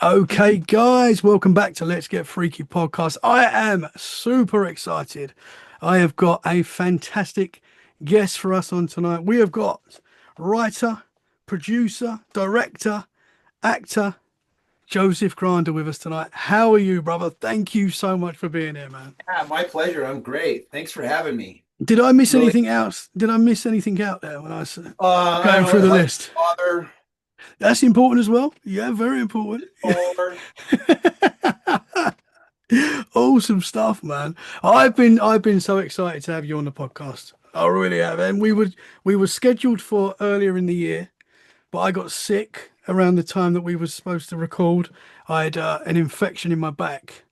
Okay, guys, welcome back to Let's Get Freaky podcast. I am super excited. I have got a fantastic guest for us on tonight. We have got writer, producer, director, actor Joseph Granda with us tonight. How are you, brother? Thank you so much for being here, man. Yeah, my pleasure. I'm great. Thanks for having me. Did I miss Really, anything else? Did I miss anything out there when I was I going know, through the husband, list? father, That's important as well. Yeah, very important. four. Awesome stuff, man. I've been so excited to have you on the podcast. I really have. And we were scheduled for earlier in the year, but I got sick around the time that we were supposed to record. I had an infection in my back,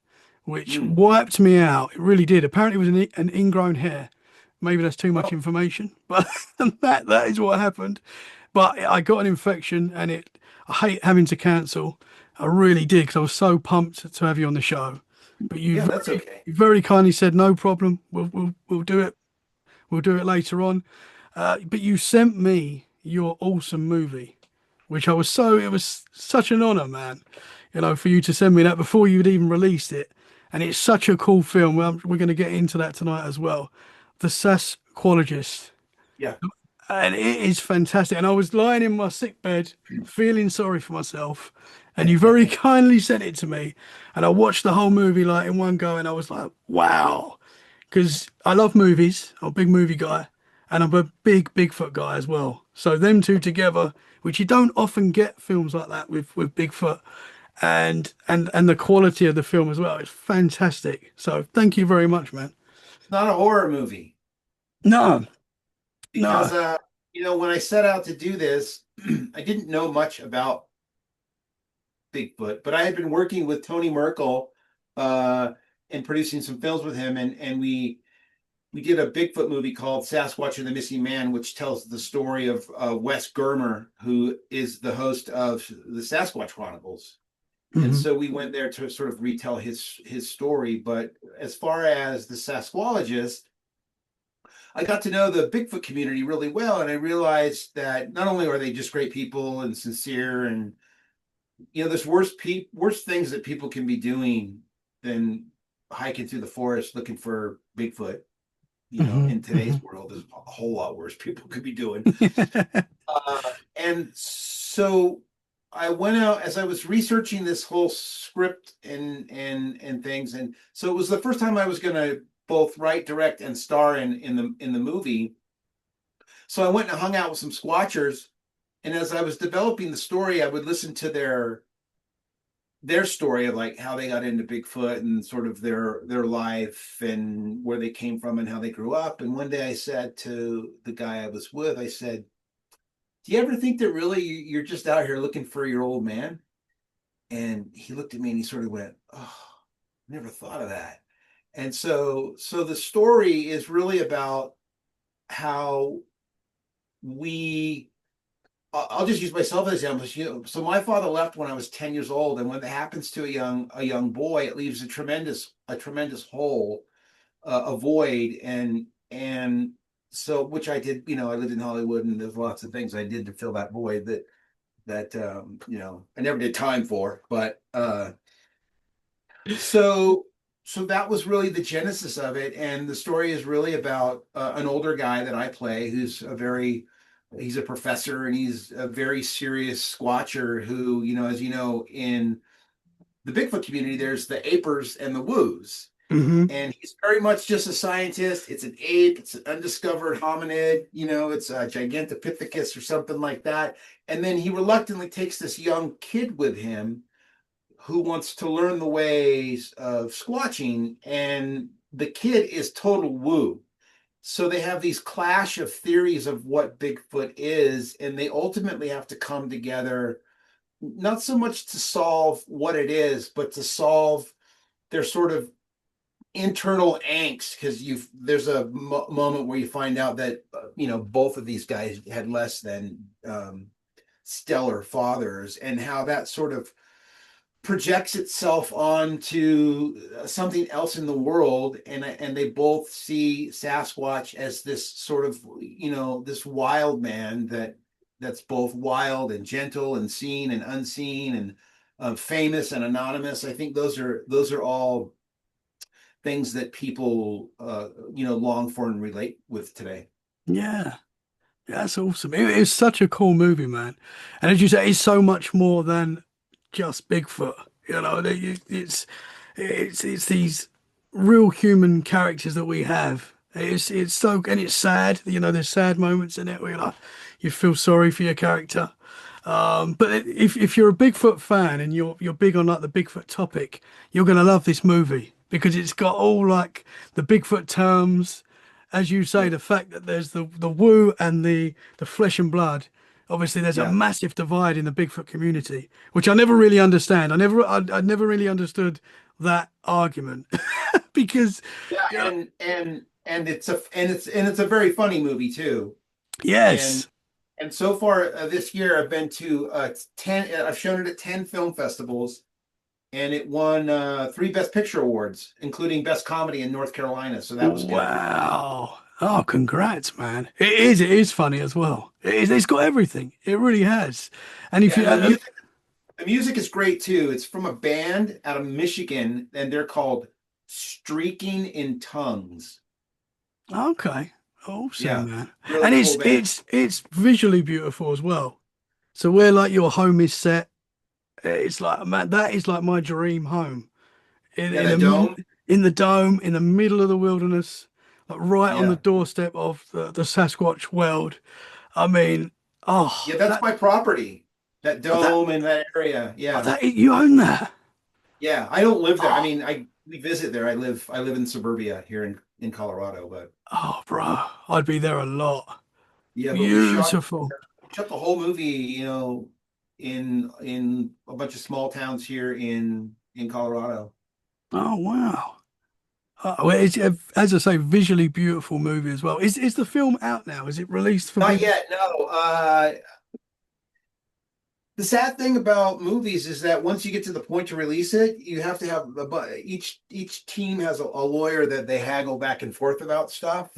which Hmm. wiped me out. It really did. Apparently, it was an ingrown hair. Maybe that's too much Oh, information, but that is what happened. But I got an infection, and I hate having to cancel. I really did because I was so pumped to have you on the show. But yeah, that's okay. you very kindly said no problem. We'll do it. We'll do it later on. But you sent me your awesome movie, which it was such an honor, man. For you to send me that before you'd even released it. And it's such a cool film. We're going to get into that tonight as well. The Sasqualogist. Yeah. And it is fantastic. And I was lying in my sick bed, feeling sorry for myself. And you very kindly sent it to me. And I watched the whole movie like in one go. And I was like, wow. Because I love movies. I'm a big movie guy. And I'm a big Bigfoot guy as well. So them two together, which you don't often get films like that with Bigfoot and the quality of the film as well. It's fantastic. So thank you very much, man. It's not a horror movie No, no. because, when I set out to do this, I didn't know much about Bigfoot, but I had been working with Tony Merkel, uh, and producing some films with him, and we did a Bigfoot movie called Sasquatch and the Missing Man, which tells the story of Wes Germer, who is the host of the Sasquatch Chronicles. And Hmm. so we went there to sort of retell his story. But as far as the Sasqualogist, I got to know the Bigfoot community really well, and I realized that not only are they just great people and sincere, and there's worse things that people can be doing than hiking through the forest looking for Bigfoot. Hmm. In Hmm. today's world, there's a whole lot worse people could be doing. And so I went out as I was researching this whole script and things, and so it was the first time I was going to both write, direct, and star in the movie. So I went and hung out with some squatchers, and as I was developing the story, I would listen to their story of like how they got into Bigfoot and sort of their life and where they came from and how they grew up. And one day I said to the guy I was with, I said, "Do you ever think that really you're just out here looking for your old man?" And he looked at me and he sort of went, "Oh, never thought of that." And so the story is really about how we I'll just use myself as an example. So my father left when I was 10 years old, and when that happens to a young boy, it leaves a tremendous hole, a void, and so which I did. I lived in Hollywood, and there's lots of things I did to fill that void that I never did time for. But so so that was really the genesis of it, and the story is really about an older guy that I play, he's a professor, and he's a very serious squatcher who, as you know, in the Bigfoot community, there's the apers and the woos. Hmm. And he's very much just a scientist. It's an ape, it's an undiscovered hominid, it's a Gigantopithecus or something like that. And then he reluctantly takes this young kid with him who wants to learn the ways of squatching. And the kid is total woo. So they have these clash of theories of what Bigfoot is, and they ultimately have to come together, not so much to solve what it is, but to solve their sort of internal angst. Because there's a moment where you find out that both of these guys had less than stellar fathers, and how that sort of projects itself onto something else in the world, and they both see Sasquatch as this sort of this wild man that's both wild and gentle and seen and unseen, and famous and anonymous. I think those are all things that people long for and relate with today. Yeah. That's awesome. It's such a cool movie, man. And as you say, it's so much more than just Bigfoot. You know, it's these real human characters that we have. It's so and it's sad. You know, there's sad moments in it where you're like, you feel sorry for your character. But if you're a Bigfoot fan and you're big on like the Bigfoot topic, you're gonna love this movie because it's got all like the Bigfoot terms, as you say, Yeah, the fact that there's the woo and the flesh and blood. Obviously, there's a yeah, massive divide in the Bigfoot community, which I never really understand. I never really understood that argument because, yeah, you know, and it's a very funny movie too. And yes, and so far this year, I've been to 10. I've shown it at 10 film festivals, and it won three Best Picture awards, including Best Comedy in North Carolina. So that was good. wow. Oh, congrats, man. It is funny as well. It's got everything. It really has. And if Yeah, you, and the music is great too. It's from a band out of Michigan, and they're called Streaking in Tongues. okay, awesome, Yeah, man. really And cool band. it's visually beautiful as well. So where like your home is set, it's like, man, that is like my dream home Yeah, in that dome. in the dome in the middle of the wilderness, like right on the Yeah, doorstep of the Sasquatch world. I mean, yeah, oh, that's my property. That oh, that dome in that area. Yeah, that you own that. yeah. I don't live there. I Oh, mean, we visit there. I live in suburbia here in Colorado, but oh, bro, I'd be there a lot. yeah, but Beautiful. we shot the whole movie, in a bunch of small towns here in Colorado. Oh, wow. Well, as I say, visually beautiful movie as well. Is the film out now? Is it released for Not people? yet, no. The sad thing about movies is that once you get to the point to release it, you have to have each team has a lawyer that they haggle back and forth about stuff.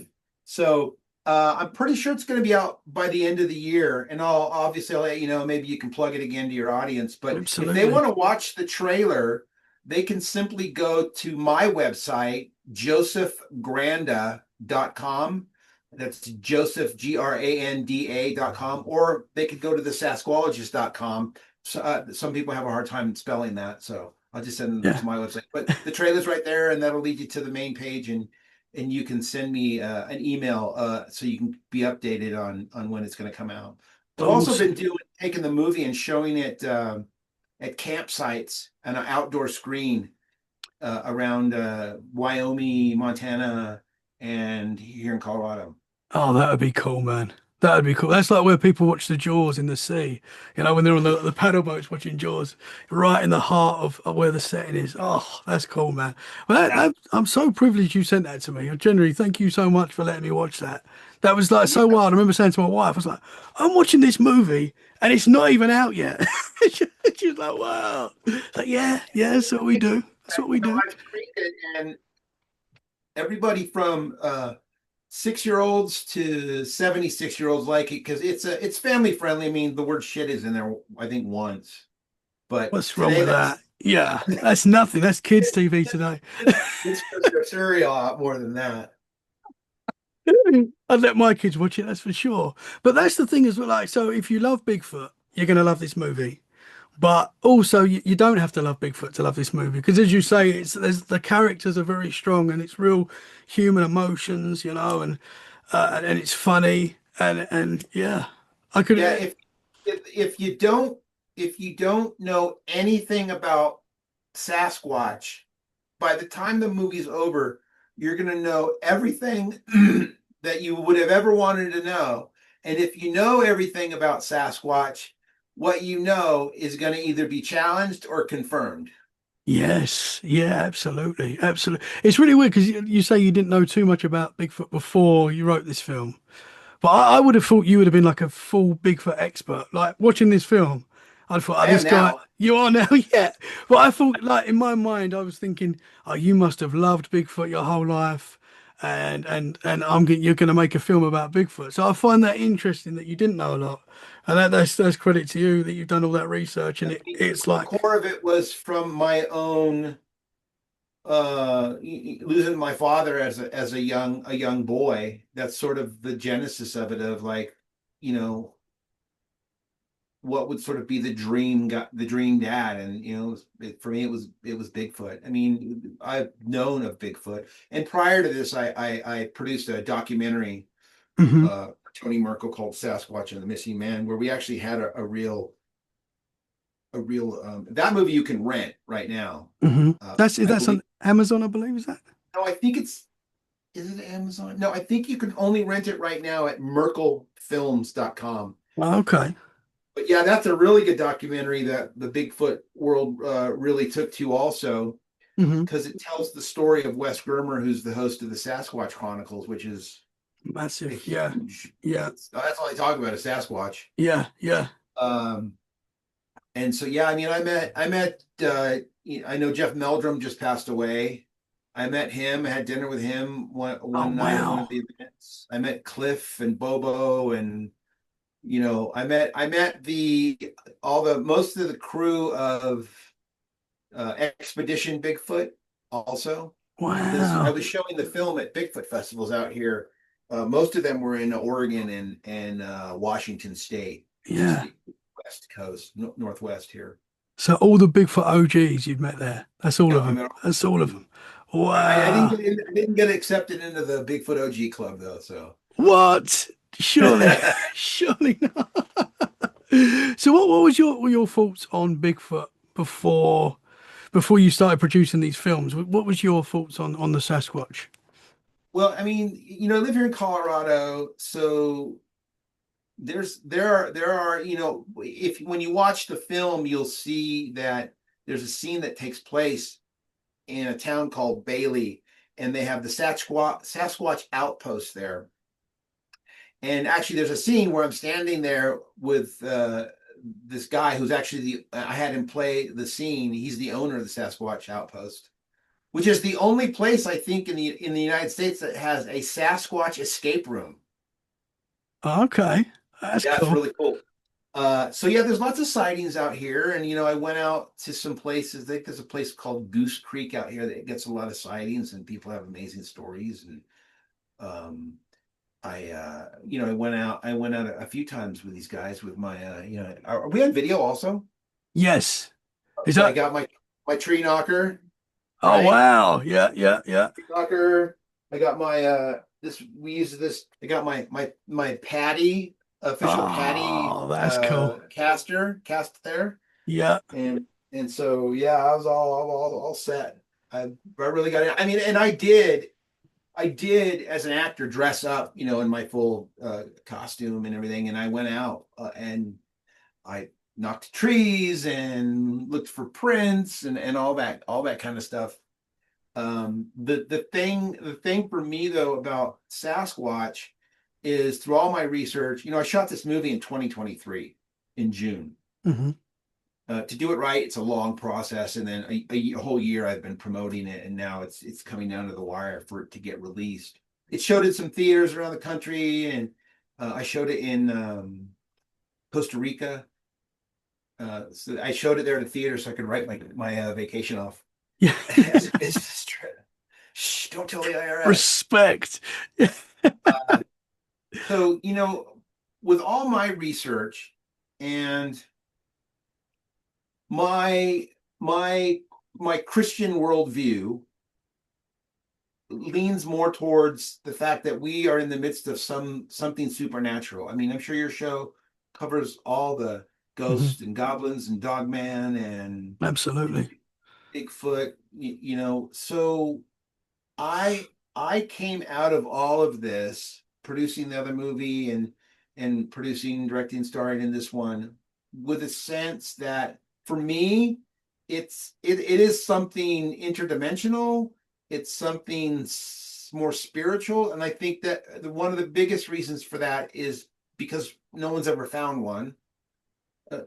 So I'm pretty sure it's going to be out by the end of the year, and I'll let you know. Maybe you can plug it again to your audience. But if they Absolutely. want to watch the trailer, they can simply go to my website, josephgranda.com. That's Joseph, Granda.com, or they could go to the Sasqualogist.com. So, some people have a hard time spelling that, so I'll just send them Yeah. to my website. But the trailer's right there, and that'll lead you to the main page, and you can send me an email so you can be updated on when it's going to come out. I've also been Awesome. taking the movie and showing it at campsites and an outdoor screen around Wyoming, Montana, and here in Colorado. Oh, that would be cool, man. That would be cool. That's like where people watch the Jaws in the sea. You know, when they're on the paddle boats watching Jaws, right in the heart of where the setting is. Oh, that's cool, man. Well, Yeah. I'm so privileged you sent that to me. Generally, thank you so much for letting me watch that. That was like Yeah. so wild. I remember saying to my wife, I was like, I'm watching this movie and it's not even out yet. She's like, wow. Like, yeah, yeah, that's what we do. That's what we do. I've screened it, and everybody from 6-year-olds to 76-year-olds like it because it's family friendly. I mean, the word shit is in there, I think, once, but What's wrong today with that's that? Yeah, that's nothing. That's kids' TV it's today. it's for cereal a lot more than that. I'd let my kids watch it, that's for sure. But that's the thing as well. Like, so if you love Bigfoot, you're going to love this movie. But also, you don't have to love Bigfoot to love this movie because, as you say, the characters are very strong and it's real human emotions, you know, and it's funny and yeah, I could. Yeah, if you don't know anything about Sasquatch, by the time the movie's over, you're going to know everything that you would have ever wanted to know. And if you know everything about Sasquatch, what you know is going to either be challenged or confirmed. Yes, yeah, absolutely, absolutely. It's really weird because you say you didn't know too much about Bigfoot before you wrote this film. But I would have thought you would have been like a full Bigfoot expert. Like watching this film, I thought, oh, I this am guy, now. you are now, yeah. But I thought, like in my mind, I was thinking, oh, you must have loved Bigfoot your whole life, and you're going to make a film about Bigfoot. So I find that interesting that you didn't know a lot, and that's credit to you that you've done all that research. And it's The like, core of it was from my own losing my father as a young boy. That's sort of the genesis of it, of like, you know, what would sort of be the dream dad. And for me it was Bigfoot. I mean, I've known of Bigfoot, and prior to this I produced a documentary hmm for Tony Merkel called Sasquatch and the Missing Man, where we actually had a real that movie you can rent right now. I that's believe. on Amazon, I believe, is that? No, I think it's is it Amazon? No, I think you can only rent it right now at merkelfilms.com. Oh, okay. But yeah, that's a really good documentary that the Bigfoot world really took to also, hmm because it tells the story of Wes Germer, who's the host of the Sasquatch Chronicles, which is a Massive. Yeah. huge. Yeah. That's all I talk about is Sasquatch. Yeah. Yeah. Um, and so yeah, I mean, I met. I know Jeff Meldrum just passed away. I met him. I had dinner with him Oh, one night at one of wow. the events. I met Cliff and Bobo, and I met the all the most of the crew of Expedition Bigfoot also, because I Wow. was showing the film at Bigfoot festivals out here. Most of them were in Oregon and Washington State, which is Yeah. the west coast, northwest here. So all the Bigfoot OGs you'd met there. That's all Yeah, of I them. mean, That's all of them. I didn't Wow. get in, I didn't get accepted into the Bigfoot OG club though, so. What? Surely, surely not. So what was your thoughts on Bigfoot before you started producing these films? What was your thoughts on the Sasquatch? Well, I mean, I live here in Colorado, so there are if when you watch the film you'll see that there's a scene that takes place in a town called Bailey, and they have the Sasquatch outpost there. And actually there's a scene where I'm standing there with this guy who's actually the I had him play the scene. He's the owner of the Sasquatch outpost, which is the only place I think in the United States that has a Sasquatch escape room. Okay, that's Yeah, it's cool. really cool. So yeah, there's lots of sightings out here, and I went out to some places. I think there's a place called Goose Creek out here that gets a lot of sightings, and people have amazing stories. And um, I went out a few times with these guys with my, are we on video also? Yes. Is So I that? got my tree knocker, Oh right? wow. Yeah, yeah, yeah. Tree knocker. I got my this. We use this. I got my patty, official patty Oh, that's cool. cast there. Yeah. And so yeah, I was all set. I really got it. I mean, and I did as an actor dress up, in my full costume and everything, and I went out and I knocked trees and looked for prints and all that kind of stuff. The thing for me though about Sasquatch is through all my research, I shot this movie in 2023 in June. hmm To do it right, it's a long process, and then a whole year I've been promoting it, and now it's coming down to the wire for it to get released. It showed in some theaters around the country, and I showed it in Costa Rica. So I showed it there at a theater so I could write my vacation off Yeah. as a business trip. Shh, don't tell the IRS. Respect. So, with all my research and my my my Christian worldview leans more towards the fact that we are in the midst of something supernatural. I mean, I'm sure your show covers all the Mhm. ghosts and goblins and dogman and Absolutely. Bigfoot, So I I came out of all of this producing the other movie and producing, directing, starring in this one with a sense that for me it is something interdimensional. It's something more spiritual, and I think that one of the biggest reasons for that is because no one's ever found one.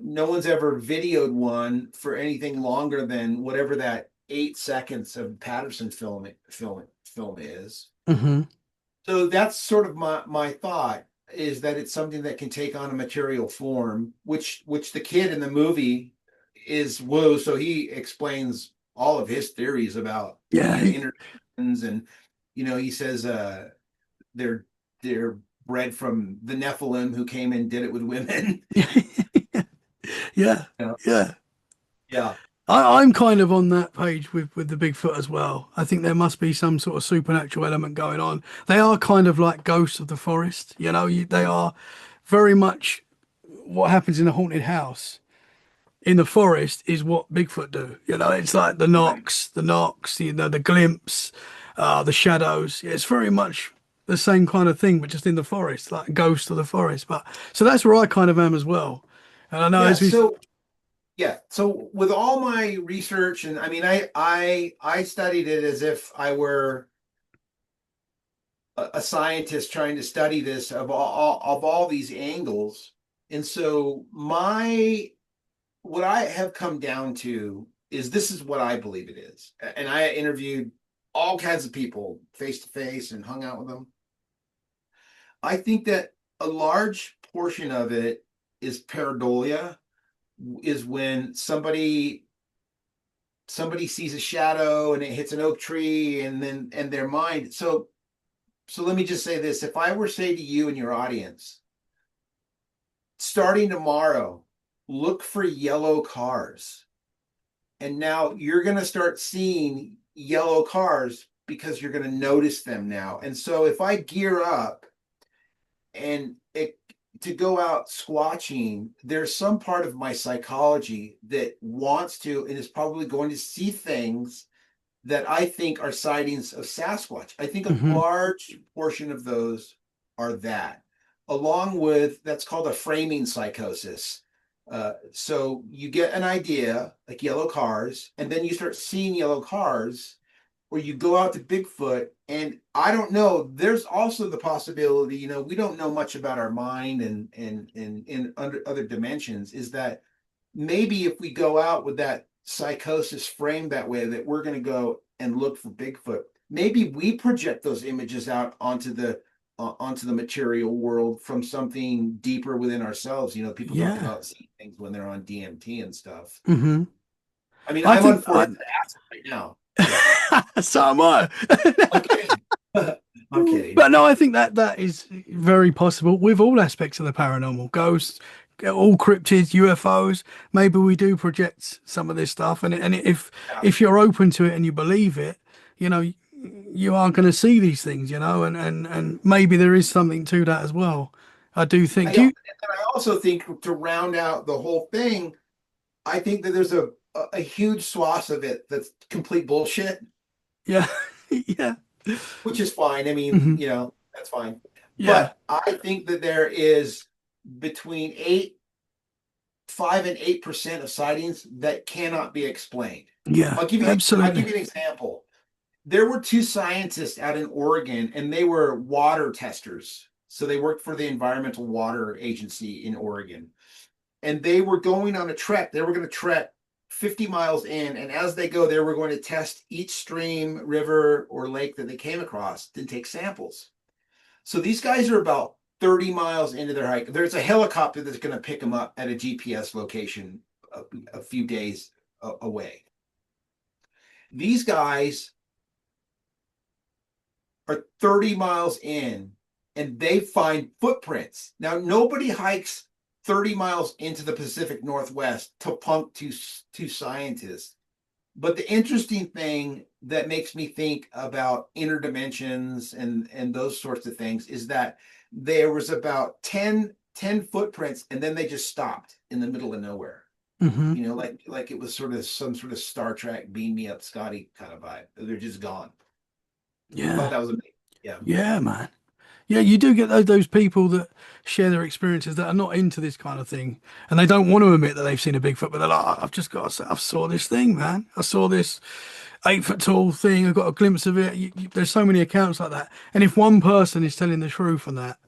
No one's ever videoed one for anything longer than whatever that 8 seconds of Patterson film is. Hmm. So that's sort of my thought, is that it's something that can take on a material form, which the kid in the movie is woo. So he explains all of his theories about, Yeah. interactions, and he says they're they're bred from the Nephilim who came and did it with women. Yeah. You know? Yeah. Yeah. I'm kind of on that page with the Bigfoot as well. I think there must be some sort of supernatural element going on. They are kind of like ghosts of the forest, they are very much what happens in a haunted house in the forest is what Bigfoot do. It's like Right. the knocks, the glimpse, the shadows. Yeah, it's very much the same kind of thing, but just in the forest, like a ghost of the forest. But so that's where I kind of am as well. And I know Yeah. as we, So with all my research, and I mean, I studied it as if I were a scientist trying to study this of all these angles. And so my what I have come down to is, this is what I believe it is. And I interviewed all kinds of people face to face and hung out with them. I think that a large portion of it is pareidolia, is when somebody sees a shadow and it hits an oak tree, and their mind. So let me just say this. If I were say to you and your audience, starting tomorrow, look for yellow cars. And now you're going to start seeing yellow cars because you're going to notice them now. And so if I gear up and to go out squatching, there's some part of my psychology that wants to and is probably going to see things that I think are sightings of Sasquatch. I think a Mhm. large portion of those are that, along with, that's called a framing psychosis. So you get an idea, like yellow cars, and then you start seeing yellow cars, or you go out to Bigfoot. And I don't know, there's also the possibility, we don't know much about our mind and in under other dimensions, is that maybe if we go out with that psychosis framed that way, that we're going to go and look for Bigfoot, maybe we project those images out onto the material world from something deeper within ourselves. People talk Yeah. about seeing things when they're on DMT and stuff. Hmm. I mean, I I'm on think I 40 acid right now. Yeah. so am I. I'm kidding. I'm kidding. But no, I think that is very possible with all aspects of the paranormal, ghosts, all cryptids, UFOs. Maybe we do project some of this stuff, and Yeah. if you're open to it and you believe it, you know, you are going to see these things, and maybe there is something to that as well. I do think. Yeah. And I also think, to round out the whole thing, I think that there's a huge swath of it that's complete bullshit, Yeah, yeah, which is fine. I mean, hmm, that's fine. yeah, But I think that there is between 5 and 8% of sightings that cannot be explained. yeah, I'll give absolutely. you an example. There were two scientists out in Oregon, and they were water testers. So they worked for the Environmental Water Agency in Oregon. And they were going on a trek. They were going to trek 50 miles in. And as they go, they were going to test each stream, river, or lake that they came across and take samples. So these guys are about 30 miles into their hike. There's a helicopter that's going to pick them up at a GPS location a few days away. These guys are 30 miles in, and they find footprints. Now, nobody hikes 30 miles into the Pacific Northwest to punk two scientists. But the interesting thing that makes me think about interdimensions and those sorts of things is that there was about ten footprints, and then they just stopped in the middle of nowhere. Hmm. Like it was sort of some sort of Star Trek beam me up Scotty kind of vibe. They're just gone. I thought Yeah, that was amazing. Yeah. yeah, man. Yeah, you do get those people that share their experiences that are not into this kind of thing, and they don't want to admit that they've seen a Bigfoot, but they're like, "Oh, I've just got to say, I saw this thing, man. I saw this 8 foot tall thing. I got a glimpse of it." There's so many accounts like that, and if one person is telling the truth on that,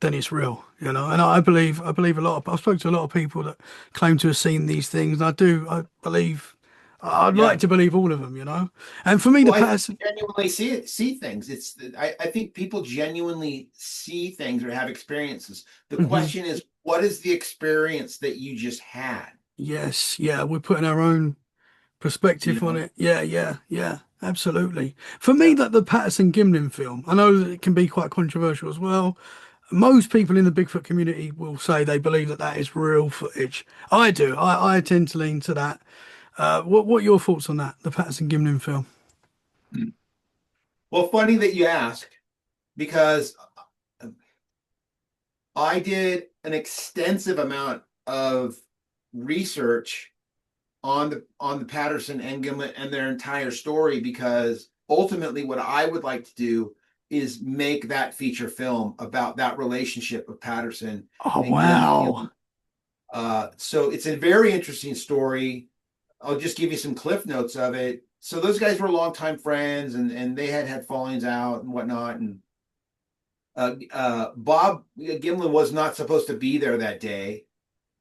then it's real. And I believe a lot. I've spoken to a lot of people that claim to have seen these things, and I believe I'd like Yeah. to believe all of them, you know. And for me, the Well, I think Patterson. genuinely see things. I think people genuinely see things or have experiences. The Mhm. question is, what is the experience that you just had? Yes, yeah, we're putting our own You perspective on know? it. Yeah, yeah, yeah, absolutely. For me, Yeah. that the Patterson Gimlin film, I know that it can be quite controversial as well. Most people in the Bigfoot community will say they believe that that is real footage. I do. I tend to lean to that. What are your thoughts on that, the Patterson Gimlin film? Well, funny that you ask, because I did an extensive amount of research on the Patterson and Gimlet and their entire story, because ultimately what I would like to do is make that feature film about that relationship of Patterson Oh, and wow. Gimlet. So it's a very interesting story. I'll just give you some cliff notes of it. So those guys were longtime friends, and they had fallings out and whatnot. And Bob Gimlin was not supposed to be there that day.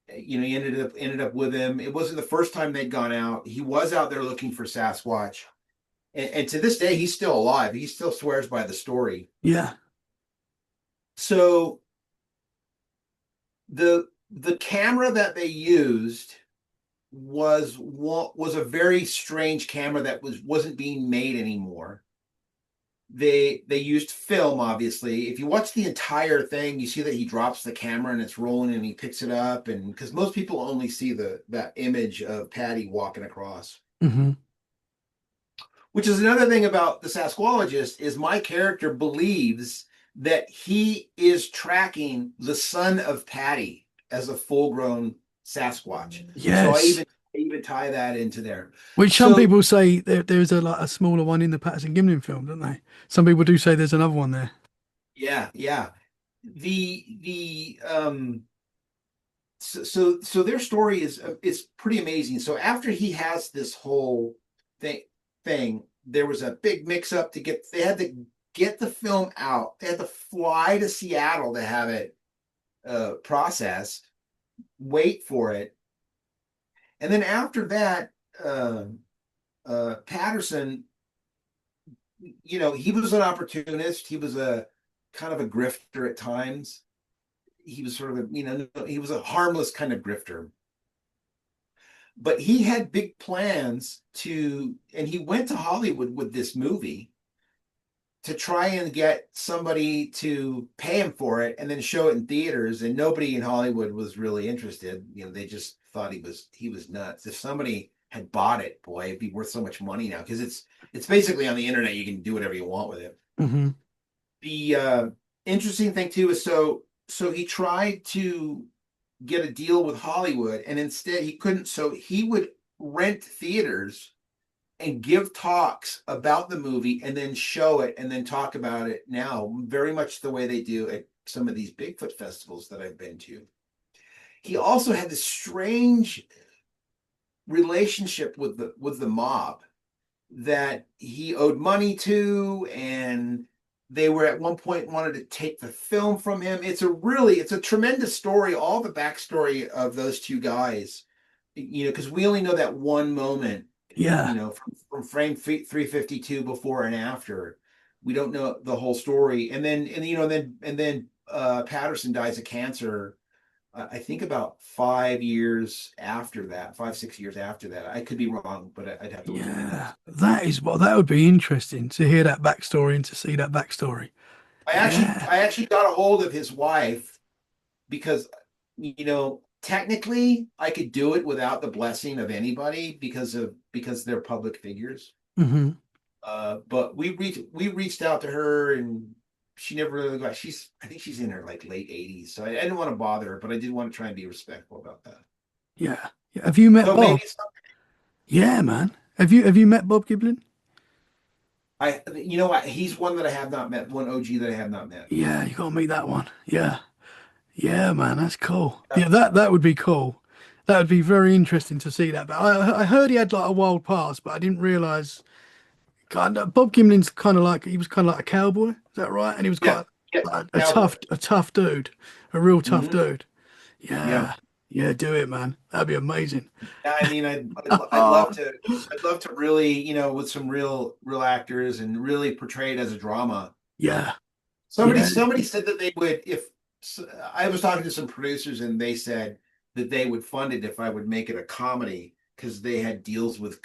He ended up with him. It wasn't the first time they'd gone out. He was out there looking for Sasquatch, and to this day, he's still alive. He still swears by the story. Yeah. So the camera that they used was a very strange camera that wasn't being made anymore. They used film, obviously. If you watch the entire thing, you see that he drops the camera and it's rolling and he picks it up, and because most people only see that image of Patty walking across. Hmm. Which is another thing about the Sasqualogist, is my character believes that he is tracking the son of Patty as a full-grown Sasquatch. So Yes. I even tie that into there. Which some So people say there's a like a smaller one in the Patterson Gimlin film, don't they? Some people do say there's another one there. yeah, yeah. So their story is pretty amazing. So after he has this whole thing there was a big mix up to get they had to get the film out. They had to fly to Seattle to have it processed, wait for it. And then after that, uh, Patterson, he was an opportunist. He was a kind of a grifter at times. He was sort of he was a harmless kind of grifter. But he had big plans and he went to Hollywood with this movie to try and get somebody to pay him for it and then show it in theaters. And nobody in Hollywood was really interested. They just thought he was nuts. If somebody had bought it, boy, it'd be worth so much money now, because it's basically on the internet. You can do whatever you want with it. Hmm. The interesting thing too is, so he tried to get a deal with Hollywood, and instead he couldn't. So he would rent theaters and give talks about the movie and then show it and then talk about it, now very much the way they do at some of these Bigfoot festivals that I've been to. He also had this strange relationship with the mob that he owed money to, and they were at one point wanted to take the film from him. It's a tremendous story, all the backstory of those two guys, because we only know that one moment, Yeah. from frame 352 before and after. We don't know the whole story. And then Patterson dies of cancer, I think about 5 years after that, 5, 6 years after that. I could be wrong, but I'd have to look at the Yeah. notes. That would be interesting to hear that backstory and to see that backstory. I actually, Yeah. I actually got a hold of his wife, because, technically I could do it without the blessing of anybody, because they're public figures. Hmm. But we reached out to her, and she never really got. I think she's in her like late 80s, so I didn't want to bother her, but I did want to try and be respectful about that. Yeah. Yeah. Have you met So maybe Bob? Yeah, man. Have you met Bob Giblin? you know what? He's one that I have not met. One OG that I have not met. Yeah, you gotta meet that one. Yeah. Yeah, man, that's cool. Uh, Yeah, that would be cool. That would be very interesting to see that. But I heard he had like a wild past, but I didn't realize. Kind of, Bob Gimlin's kind of like he was kind of like a cowboy. Is that right? And he was yeah, quite yeah, like a cowboy. tough dude, a real tough Hmm. dude. Yeah. Yeah. Yeah, do it, man. That'd be amazing. I mean, I'd love to really, with some real actors and really portray it as a drama. Yeah, Somebody yeah. somebody said that they would if I was talking to some producers and they said that they would fund it if I would make it a comedy because they had deals with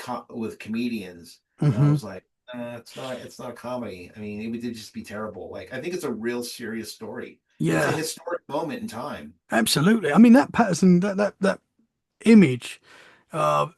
comedians. And I Hmm. was like, it's not a comedy. I mean, it would just be terrible. Like I think it's a real serious story. It's a Yeah, historic moment in time. absolutely. I mean, that Patterson, that image of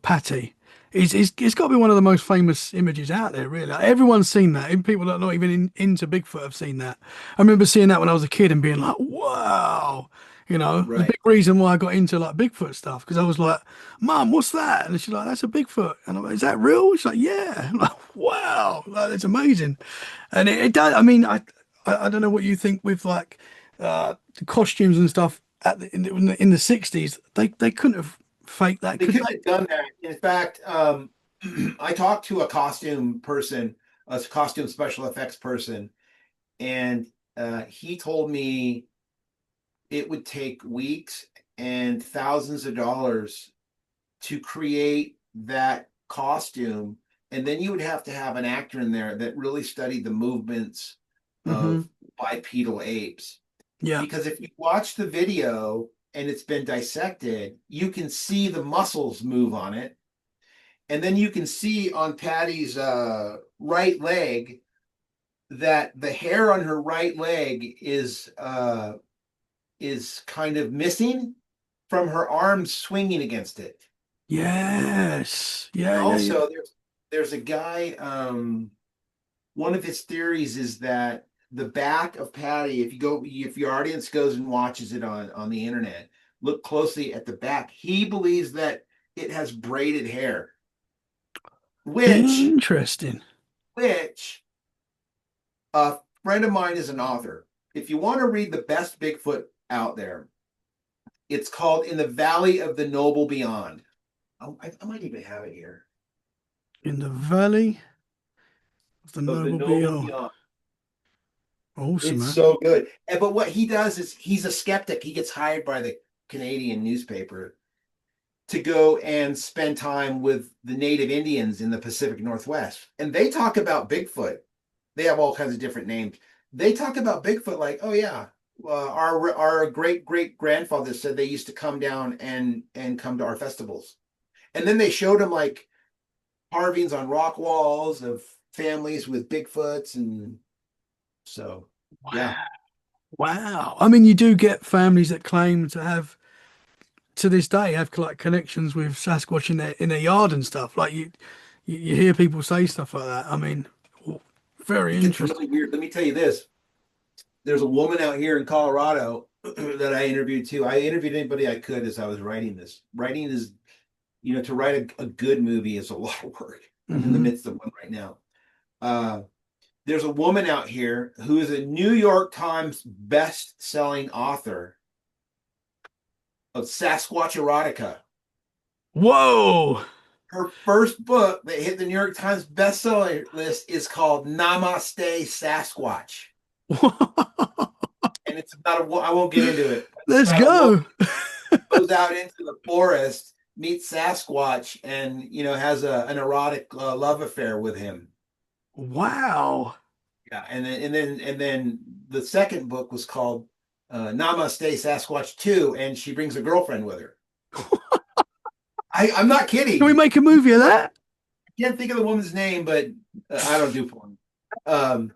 Patty is it's got to be one of the most famous images out there, really. Like, everyone's seen that. Even people that are not even into Bigfoot have seen that. I remember seeing that when I was a kid and being like, "Wow!" The Right. big reason why I got into like Bigfoot stuff because I was like, "Mom, what's that?" And she's like, "That's a Bigfoot." And I'm like, "Is that real?" She's like, "Yeah." I'm like, "Wow, like, that's amazing." And it does. I mean, I don't know what you think with like the costumes and stuff in the 60s. They couldn't have faked that, They could couldn't they? have done that. In fact, I talked to a costume person, a costume special effects person, and he told me it would take weeks and thousands of dollars to create that costume. And then you would have to have an actor in there that really studied the movements Hmm. of bipedal apes. Yeah. Because if you watch the video and it's been dissected, you can see the muscles move on it. And then you can see on Patty's right leg that the hair on her right leg is kind of missing from her arms swinging against it. Yes. And Yeah, yeah, yeah. also there's a guy, one of his theories is that the back of Patty, if your audience goes and watches it on the internet, look closely at the back. He believes that it has braided hair, which Interesting. which a friend of mine is an author. If you want to read the best Bigfoot out there, it's called In the Valley of the Noble Beyond. I might even have it here. In the Valley of the Of the Noble Noble Beyond. Beyond. Awesome, It's man. so good. But what he does is he's a skeptic. He gets hired by the Canadian newspaper to go and spend time with the native Indians in the Pacific Northwest. And they talk about Bigfoot. They have all kinds of different names. They talk about Bigfoot like, oh yeah, our great great grandfather said they used to come down and come to our festivals. And then they showed him like carvings on rock walls of families with Bigfoots, and so Wow. yeah. Wow. I mean, you do get families that claim to have, to this day, have like connections with Sasquatch in their yard and stuff. Like you hear people say stuff like that. I mean, very It gets interesting. really weird. Let me tell you this. There's a woman out here in Colorado that I interviewed too. I interviewed anybody I could as I was writing this. Writing is, to write a good movie is a lot of work. I'm in the Hmm. midst of one right now. Uh, there's a woman out here who is a New York Times best-selling author of Sasquatch erotica. Whoa. Her first book that hit the New York Times bestseller list is called Namaste Sasquatch. And it's about I won't get into it. It's Let's about a woman go. who goes out into the forest, meets Sasquatch, and has an erotic love affair with him. Wow. Yeah, and then the second book was called Namaste Sasquatch 2, and she brings a girlfriend with her. I'm not Can we kidding. make a movie of that? I can't think of the woman's name, but I don't do porn. Um,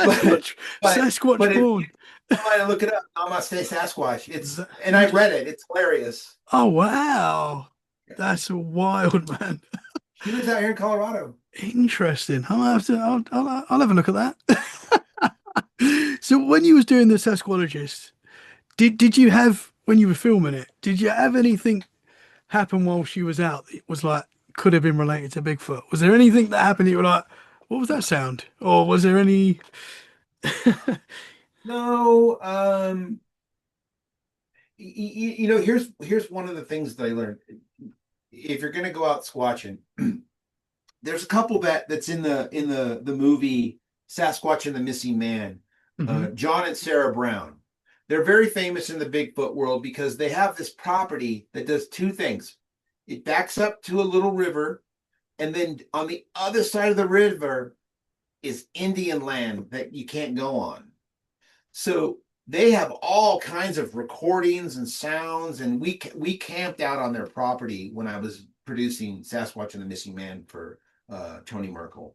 but Sasquatch, but Sasquatch but if you porn. online and look it up, Namaste Sasquatch. It's That, and I read it. It's hilarious. oh wow, that's wild, man. She lives out here in Colorado. Interesting. I'll have to. I'll have a look at that. So when you was doing the Sasqualogist, did you have when you were filming it? Did you have anything happen while she was out that was like could have been related to Bigfoot? Was there anything that happened that you were like, what was that sound? Or was there any? No, here's one of the things that I learned. If you're going to go out squatching, there's a couple that's in the movie Sasquatch and the Missing Man, Hmm. John and Sarah Brown. They're very famous in the Bigfoot world because they have this property that does two things. It backs up to a little river, and then on the other side of the river is Indian land that you can't go on. So they have all kinds of recordings and sounds, and we camped out on their property when I was producing Sasquatch and the Missing Man for Tony Merkel.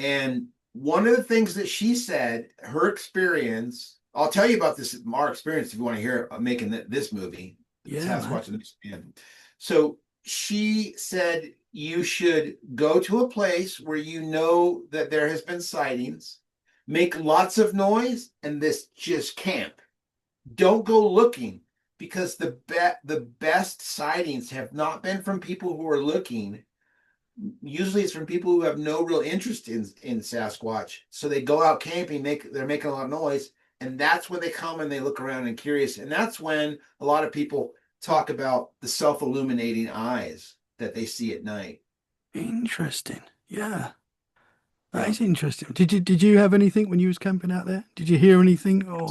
And one of the things that she said, her experience, I'll tell you about this, our experience, if you want to hear it, making this movie, Yeah, man. Sasquatch and the Missing Man. So she said you should go to a place where you know that there has been sightings, make lots of noise, and this just camp. Don't go looking, because the best sightings have not been from people who are looking. Usually it's from people who have no real interest in Sasquatch. So they go out camping, they're making a lot of noise, and that's when they come and they look around and curious. And that's when a lot of people talk about the self-illuminating eyes that they see at night. Interesting. Yeah. That Yeah. is interesting. Did you have anything when you was camping out there? Did you hear anything or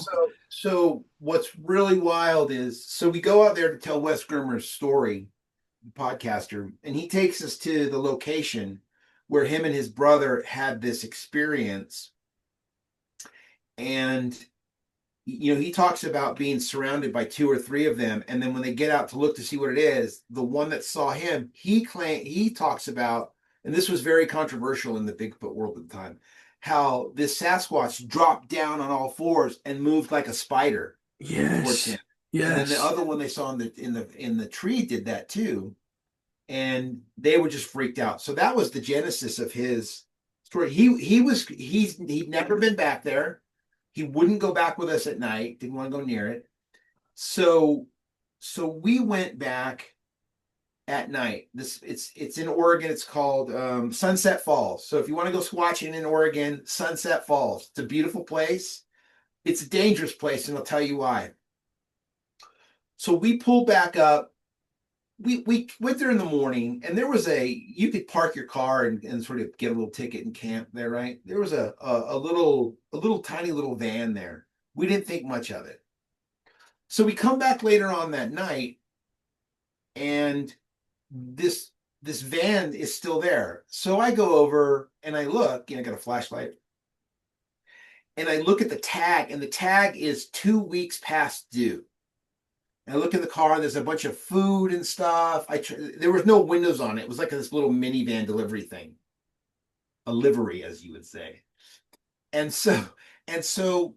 So what's really wild is, so we go out there to tell Wes Germer's story, the podcaster, and he takes us to the location where him and his brother had this experience. And he talks about being surrounded by two or three of them, and then when they get out to look to see what it is, the one that saw him, he talks about, and this was very controversial in the Bigfoot world at the time, how this Sasquatch dropped down on all fours and moved like a spider towards yes. him. And then the Yes. other one they saw in the tree did that too, and they were just freaked out. So that was the genesis of his story. He'd never been back there. He wouldn't go back with us at night, didn't want to go near it. So we went back at night. It's in Oregon. It's called Sunset Falls. So if you want to go squatching in Oregon, Sunset Falls. It's a beautiful place. It's a dangerous place, and I'll tell you why. So we pulled back up. We went there in the morning, and there was you could park your car and sort of get a little ticket and camp there, right? There was a little tiny little van there. We didn't think much of it. So we come back later on that night, and this van is still there. So I go over and I look, I got a flashlight, and I look at the tag, and the tag is 2 weeks past due. And I look in the car, and there's a bunch of food and stuff. There was no windows on it. It was like this little minivan delivery thing, a livery, as you would say. And so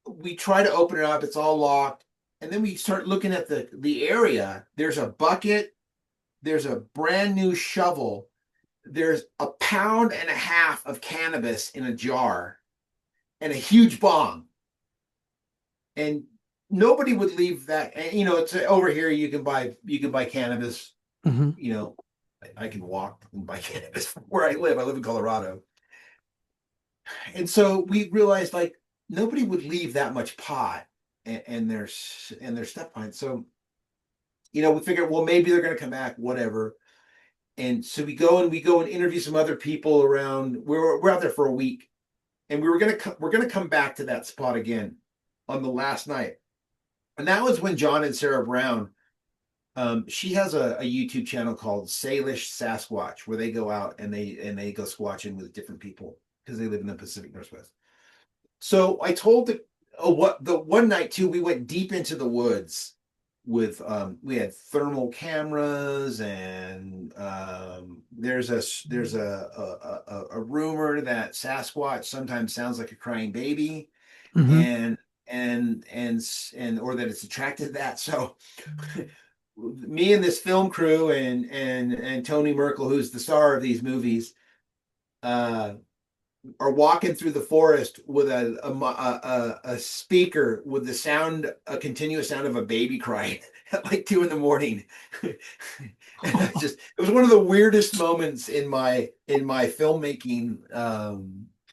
we try to open it up. It's all locked. And then we start looking at the area. There's a bucket. There's a brand new shovel. There's 1.5 pounds of cannabis in a jar and a huge bong. And nobody would leave that. It's over here. You can buy cannabis. Hmm. I can walk and buy cannabis from where I live. I live in Colorado. And so we realized, like, nobody would leave that much pot and their stuff behind. So, we figured, well, maybe they're going to come back, whatever. And so we go and interview some other people around. We're out there for a week, and we're gonna come back to that spot again on the last night. And that was when John and Sarah Brown, she has a YouTube channel called Salish Sasquatch, where they go out and they go squatching with different people because they live in the Pacific Northwest. So I told the one night too, we went deep into the woods with we had thermal cameras, and there's a rumor that Sasquatch sometimes sounds like a crying baby, Hmm. and or that it's attracted to that. So me and this film crew and Tony Merkel, who's the star of these movies, are walking through the forest with a speaker with a continuous sound of a baby crying at like 2 a.m. And it was one of the weirdest moments in my filmmaking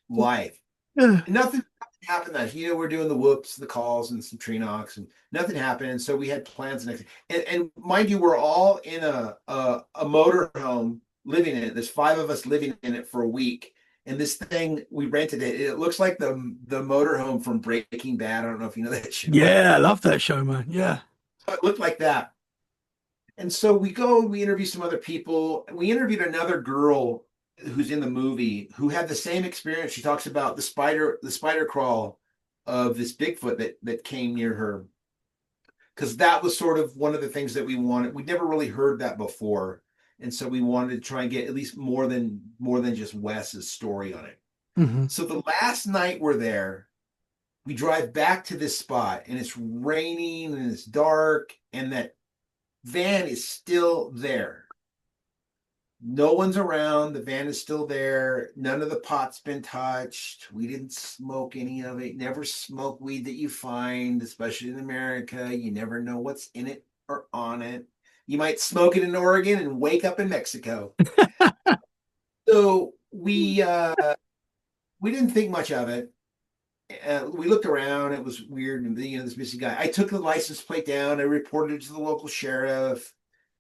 life. Yeah. And nothing happened that, we're doing the whoops, the calls, and some tree knocks, and nothing happened. And so we had plans next, and mind you, we're all in a motor home living in it. There's 5 of us living in it for a week. And this thing, we rented it. It looks like the motorhome from Breaking Bad. I don't know if you know that show. Yeah, I love that show, man. Yeah. It looked like that. And so we go and we interview some other people. We interviewed another girl who's in the movie who had the same experience. She talks about the spider crawl of this Bigfoot that came near her. Because that was sort of one of the things that we wanted. We'd never really heard that before. And so we wanted to try and get at least more than just Wes's story on it. Hmm. So the last night we're there, we drive back to this spot and it's raining and it's dark and that van is still there. No one's around. The van is still there. None of the pot's been touched. We didn't smoke any of it. Never smoke weed that you find, especially in America. You never know what's in it or on it. You might smoke it in Oregon and wake up in Mexico. So we didn't think much of it. We looked around. It was weird. And this missing guy. I took the license plate down. I reported it to the local sheriff.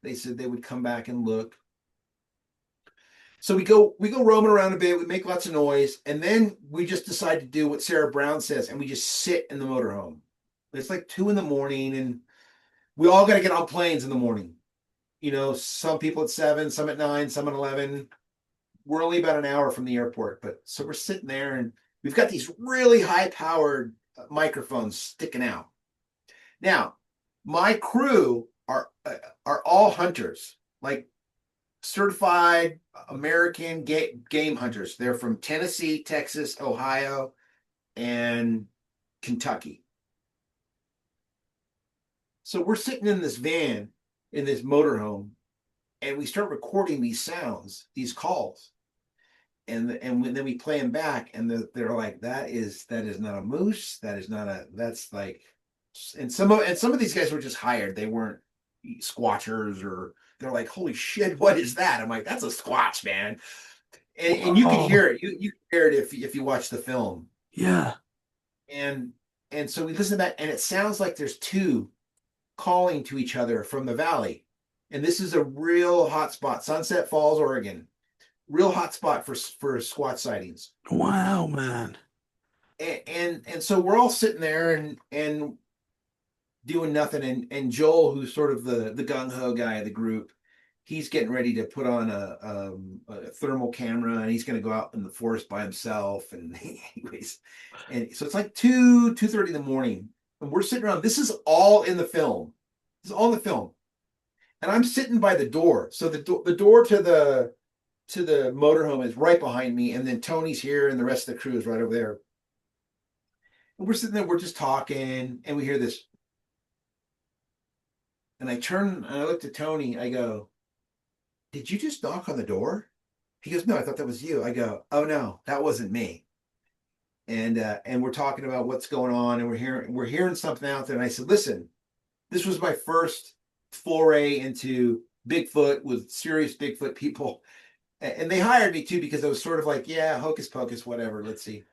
They said they would come back and look. So we go roaming around a bit. We make lots of noise, and then we just decide to do what Sarah Brown says, and we just sit in the motorhome. It's like 2 a.m, and we all got to get on planes in the morning. Some people at 7, some at 9, some at 11. We're only about an hour from the airport, but so we're sitting there, and we've got these really high-powered microphones sticking out. Now, my crew are all hunters, like certified American game hunters. They're from Tennessee, Texas, Ohio, and Kentucky. So we're sitting in this van, in this motorhome, and we start recording these sounds, these calls. And then we play them back, and they're like, that is not a moose. That's like, and some of these guys were just hired. They weren't squatchers, or they're like, holy shit, what is that? I'm like, that's a squatch, man. And you can Oh, hear it. You can hear it if you watch the film. yeah. And so we listen to that, and it sounds like there's two calling to each other from the valley. And this is a real hot spot, Sunset Falls, Oregon. Real hot spot for Squatch sightings. Wow, man. And so we're all sitting there and doing nothing. And Joel, who's sort of the gung ho guy of the group, he's getting ready to put on a thermal camera, and he's going to go out in the forest by himself. And anyways, and so it's like 2:30 in the morning, and we're sitting around. This is all in the film. This is all in the film, and I'm sitting by the door. So the door to the motorhome is right behind me, and then Tony's here, and the rest of the crew is right over there. And we're sitting there, we're just talking, and we hear this. And I turn and I looked at Tony. I go, did you just knock on the door? He goes, no, I thought that was you. I go, oh no, that wasn't me. And we're talking about what's going on, and we're hearing something out there. And I said, listen, this was my first foray into Bigfoot with serious Bigfoot people. And they hired me too, because I was sort of like, yeah, hocus pocus, whatever. Let's see.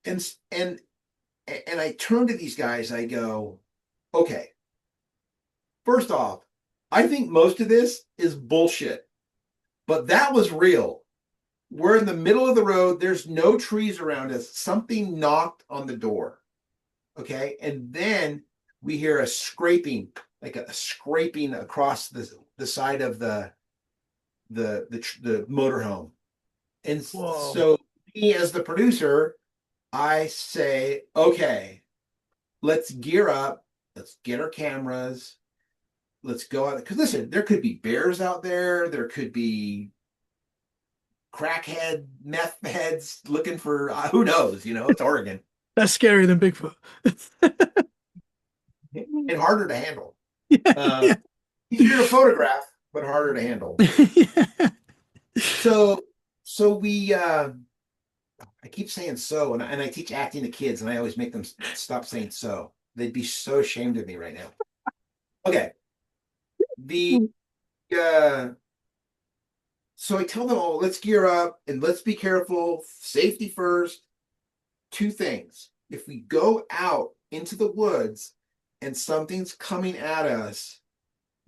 And and and I turn to these guys. I go, okay, first off, I think most of this is bullshit, but that was real. We're in the middle of the road. There's no trees around us. Something knocked on the door. Okay. And then we hear a scraping, like a scraping across the side of the motorhome. And Whoa. so me, as the producer, I say, okay, let's gear up. Let's get our cameras. Let's go out. Because listen, there could be bears out there. There could be crackhead meth heads looking for who knows. It's Oregon. That's scarier than Bigfoot. And harder to handle. Yeah, Uh, yeah. Easier to photograph, but harder to handle. Yeah. So we I keep saying so, and I teach acting to kids, and I always make them stop saying so. They'd be so ashamed of me right now. Okay. The uh so I tell them, oh, let's gear up and let's be careful. Safety first. Two things. If we go out into the woods and something's coming at us,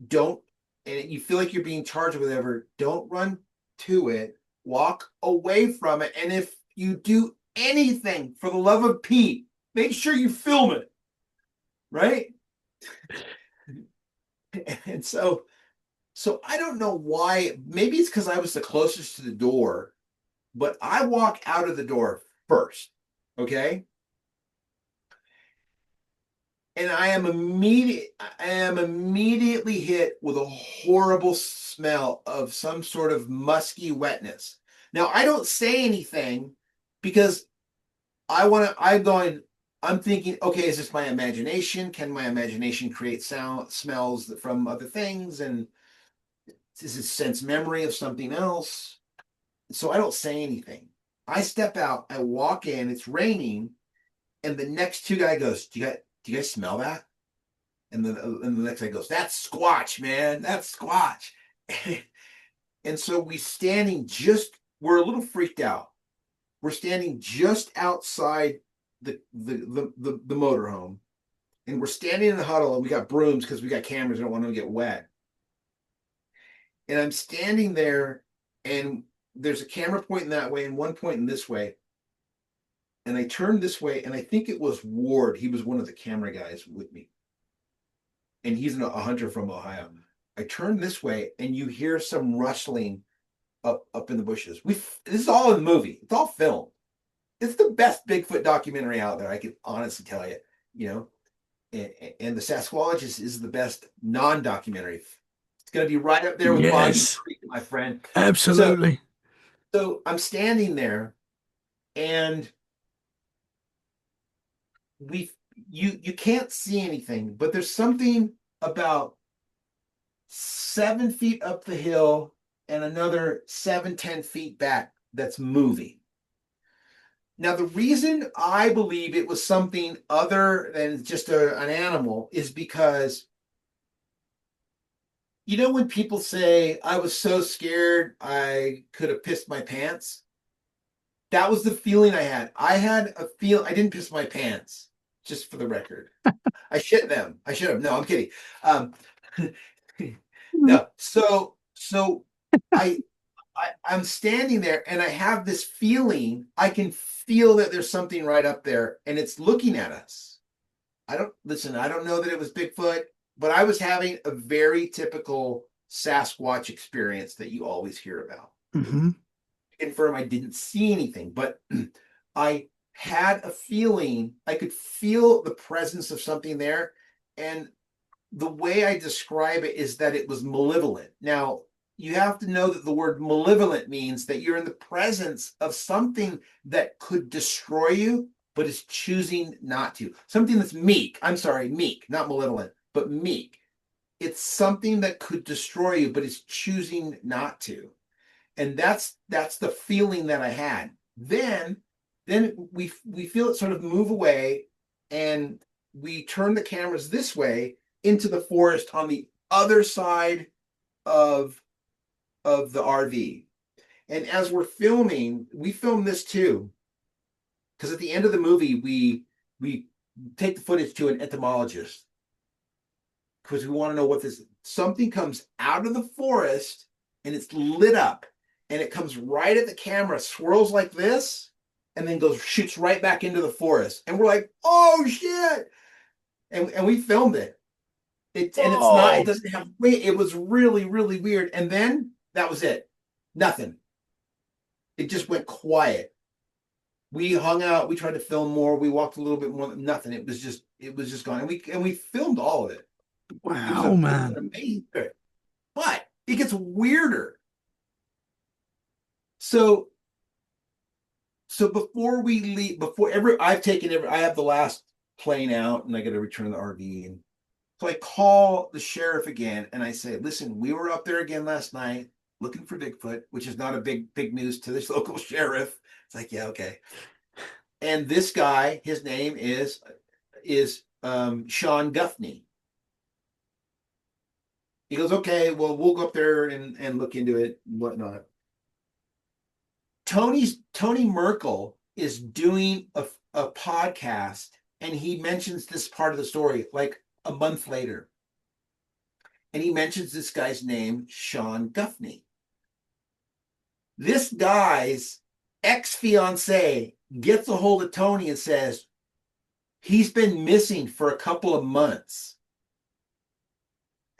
don't, and you feel like you're being charged with whatever, don't run to it. walk away from it. And if you do anything for the love of Pete, make sure you film it, right? And so I don't know why. Maybe it's because I was the closest to the door, but I walk out of the door first, okay? And I am immediately hit with a horrible smell of some sort of musky wetness. Now I don't say anything because I'm thinking, okay, is this my imagination? Can my imagination create smells from other things? And is it sense memory of something else? So I don't say anything. I step out, I walk in, it's raining, and the next two guy goes, do you guys smell that? And the next guy goes, that's Squatch, man. That's Squatch. And so we're a little freaked out. We're standing just outside the motorhome, and we're standing in the huddle, and we got brooms because we got cameras. I don't want them to get wet. And I'm standing there, and there's a camera pointing that way and one pointing this way. And I turned this way, and I think it was Ward. He was one of the camera guys with me. And he's a hunter from Ohio. I turned this way, and you hear some rustling up in the bushes. This is all in the movie. It's all filmed. It's the best Bigfoot documentary out there. I can honestly tell you, you know. And the Sasqualogist is the best non-documentary. It's going to be right up there with Boggy Yes, Creek, my friend. So, absolutely. so I'm standing there, and you can't see anything, but there's something about 7 feet up the hill and another 7-10 feet back that's moving. Now, the reason I believe it was something other than just an animal is because, you know, when people say, I was so scared I could have pissed my pants, that was the feeling I had. I didn't piss my pants, just for the record. I shit them. I should have. No, I'm kidding. Um, no. So I, I'm standing there and I have this feeling. I can feel that there's something right up there and it's looking at us. I don't know that it was Bigfoot, but I was having a very typical Sasquatch experience that you always hear about. Hmm. Confirm I didn't see anything, but I had a feeling. I could feel the presence of something there. And the way I describe it is that it was malevolent. Now, you have to know that the word malevolent means that you're in the presence of something that could destroy you, but is choosing not to. Something that's meek. I'm sorry, meek, not malevolent, but meek. It's something that could destroy you, but is choosing not to. And that's the feeling that I had. Then we feel it sort of move away, and we turn the cameras this way into the forest on the other side of the RV. And as we're filming, we film this too, because at the end of the movie, we take the footage to an entomologist because we want to know what this. Something comes out of the forest and it's lit up, and it comes right at the camera, swirls like this, and then shoots right back into the forest. And we're like, oh shit! And we filmed it. It Oh, doesn't have weight. It was really, really weird. And then that was it. Nothing. It just went quiet. We hung out, we tried to film more, we walked a little bit more, nothing. It was just gone. And we filmed all of it. wow, It was an man. amazing trip. But it gets weirder. So before we leave, I have the last plane out and I got to return the RV. And so I call the sheriff again and I say, listen, we were up there again last night looking for Bigfoot, which is not a big news to this local sheriff. It's like, yeah, okay. And this guy, his name is Sean Guffney. He goes, okay, well, we'll go up there and look into it and whatnot. Tony Merkel is doing a podcast, and he mentions this part of the story like a month later. And he mentions this guy's name, Sean Guffney. This guy's ex-fiance gets a hold of Tony and says he's been missing for a couple of months.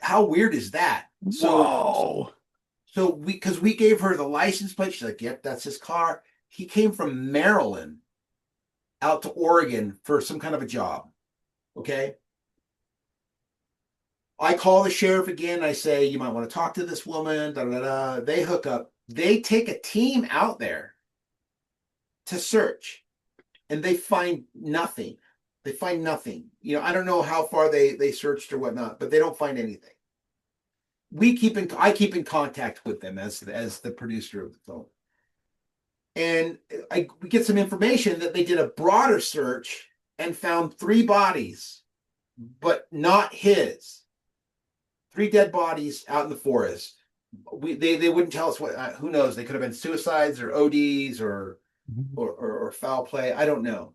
How weird is that? Whoa. So because we gave her the license plate, she's like, "Yep, that's his car." He came from Maryland out to Oregon for some kind of a job. Okay. I call the sheriff again. I say, "You might want to talk to this woman." Da, da, da. They hook up. They take a team out there to search, and they find nothing. They find nothing. I don't know how far they searched or whatnot, but they don't find anything. I keep in contact with them as the producer of the film, and we get some information that they did a broader search and found three bodies, but not his. Three dead bodies out in the forest. They wouldn't tell us what. Who knows? They could have been suicides or ODs or foul play. I don't know.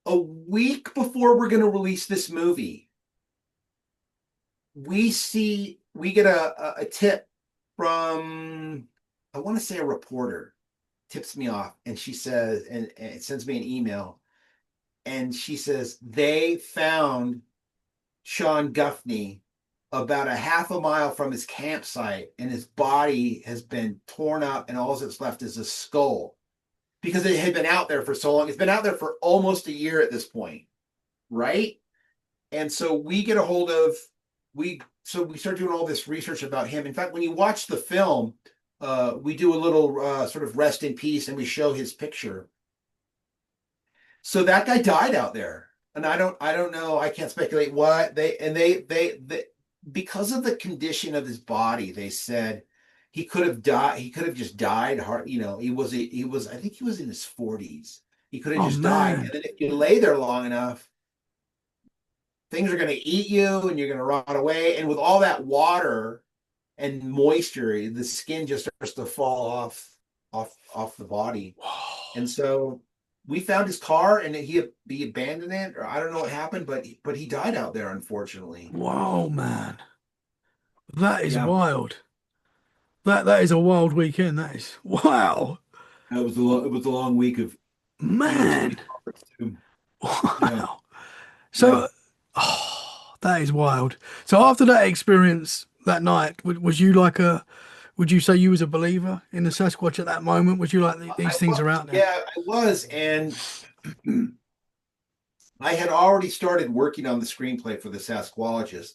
A week before we're going to release this movie, we get a tip from, I want to say, a reporter tips me off, and she says, and it sends me an email, and she says they found Sean Guffney about a half a mile from his campsite, and his body has been torn up, and all that's left is a skull because it had been out there for so long. It's been out there for almost a year at this point, right? And so we get a hold of we start doing all this research about him. In fact, when you watch the film, we do a little sort of rest in peace, and we show his picture. So that guy died out there, and I don't know. I can't speculate what they because of the condition of his body. They said he could have died. He could have just died. Hard, he was. I think he was in his 40s. He could have Oh just died, and man. then if you lay there long enough, things are going to eat you and you're going to rot away. And with all that water and moisture, the skin just starts to fall off the body. Whoa. And so we found his car, and he abandoned it, or I don't know what happened, but he died out there, unfortunately. Whoa, man. That is Yeah, wild. That is a wild weekend. That is wow. it was a long week of Man. unexplained topics too. Yeah, Wow. yeah. So, oh, that is wild. So after that experience that night, was you like would you say you was a believer in the Sasquatch at that moment? Was you like I these things was, are out there? yeah, I was, and I had already started working on the screenplay for the Sasqualogist,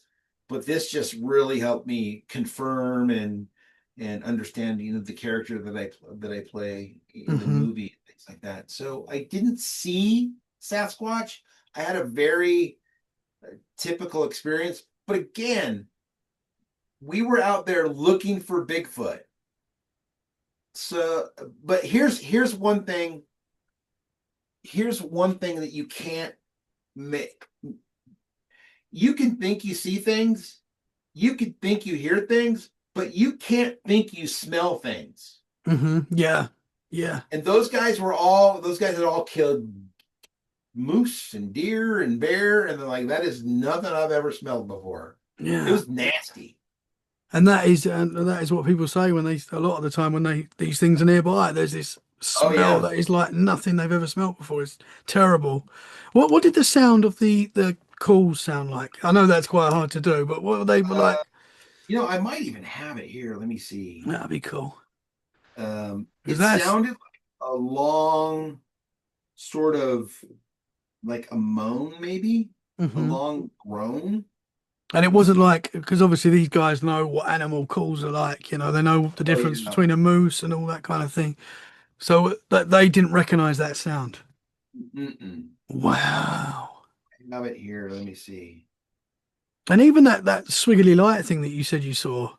but this just really helped me confirm and understand, the character that I play in the Hmm. movie, things like that. So I didn't see Sasquatch. I had a very typical experience, but again, we were out there looking for Bigfoot. So, but here's one thing. Here's one thing that you can't make. You can think you see things, you can think you hear things, but you can't think you smell things. Yeah. Yeah. And those guys had all killed moose and deer and bear, and they're like, that is nothing I've ever smelled before. It Yeah. was nasty. And that is what people say when they a lot of the time when these things are nearby, there's this Oh smell yeah. that is like nothing they've ever smelled before. It's terrible. What did the sound of the calls sound like? I know that's quite hard to do, but what were they like? I might even have it here. Let me see. That'd be cool. Because It that's sounded like a long sort of like a moan, maybe a hmm long groan. And it Let me wasn't see. like because obviously these guys know what animal calls are like. They know the Oh difference yeah. between a moose and all that kind of thing. So that they didn't recognize that sound. Mm-mm. Wow. I have it here. Let me see. And even that swiggly light thing that you said you saw.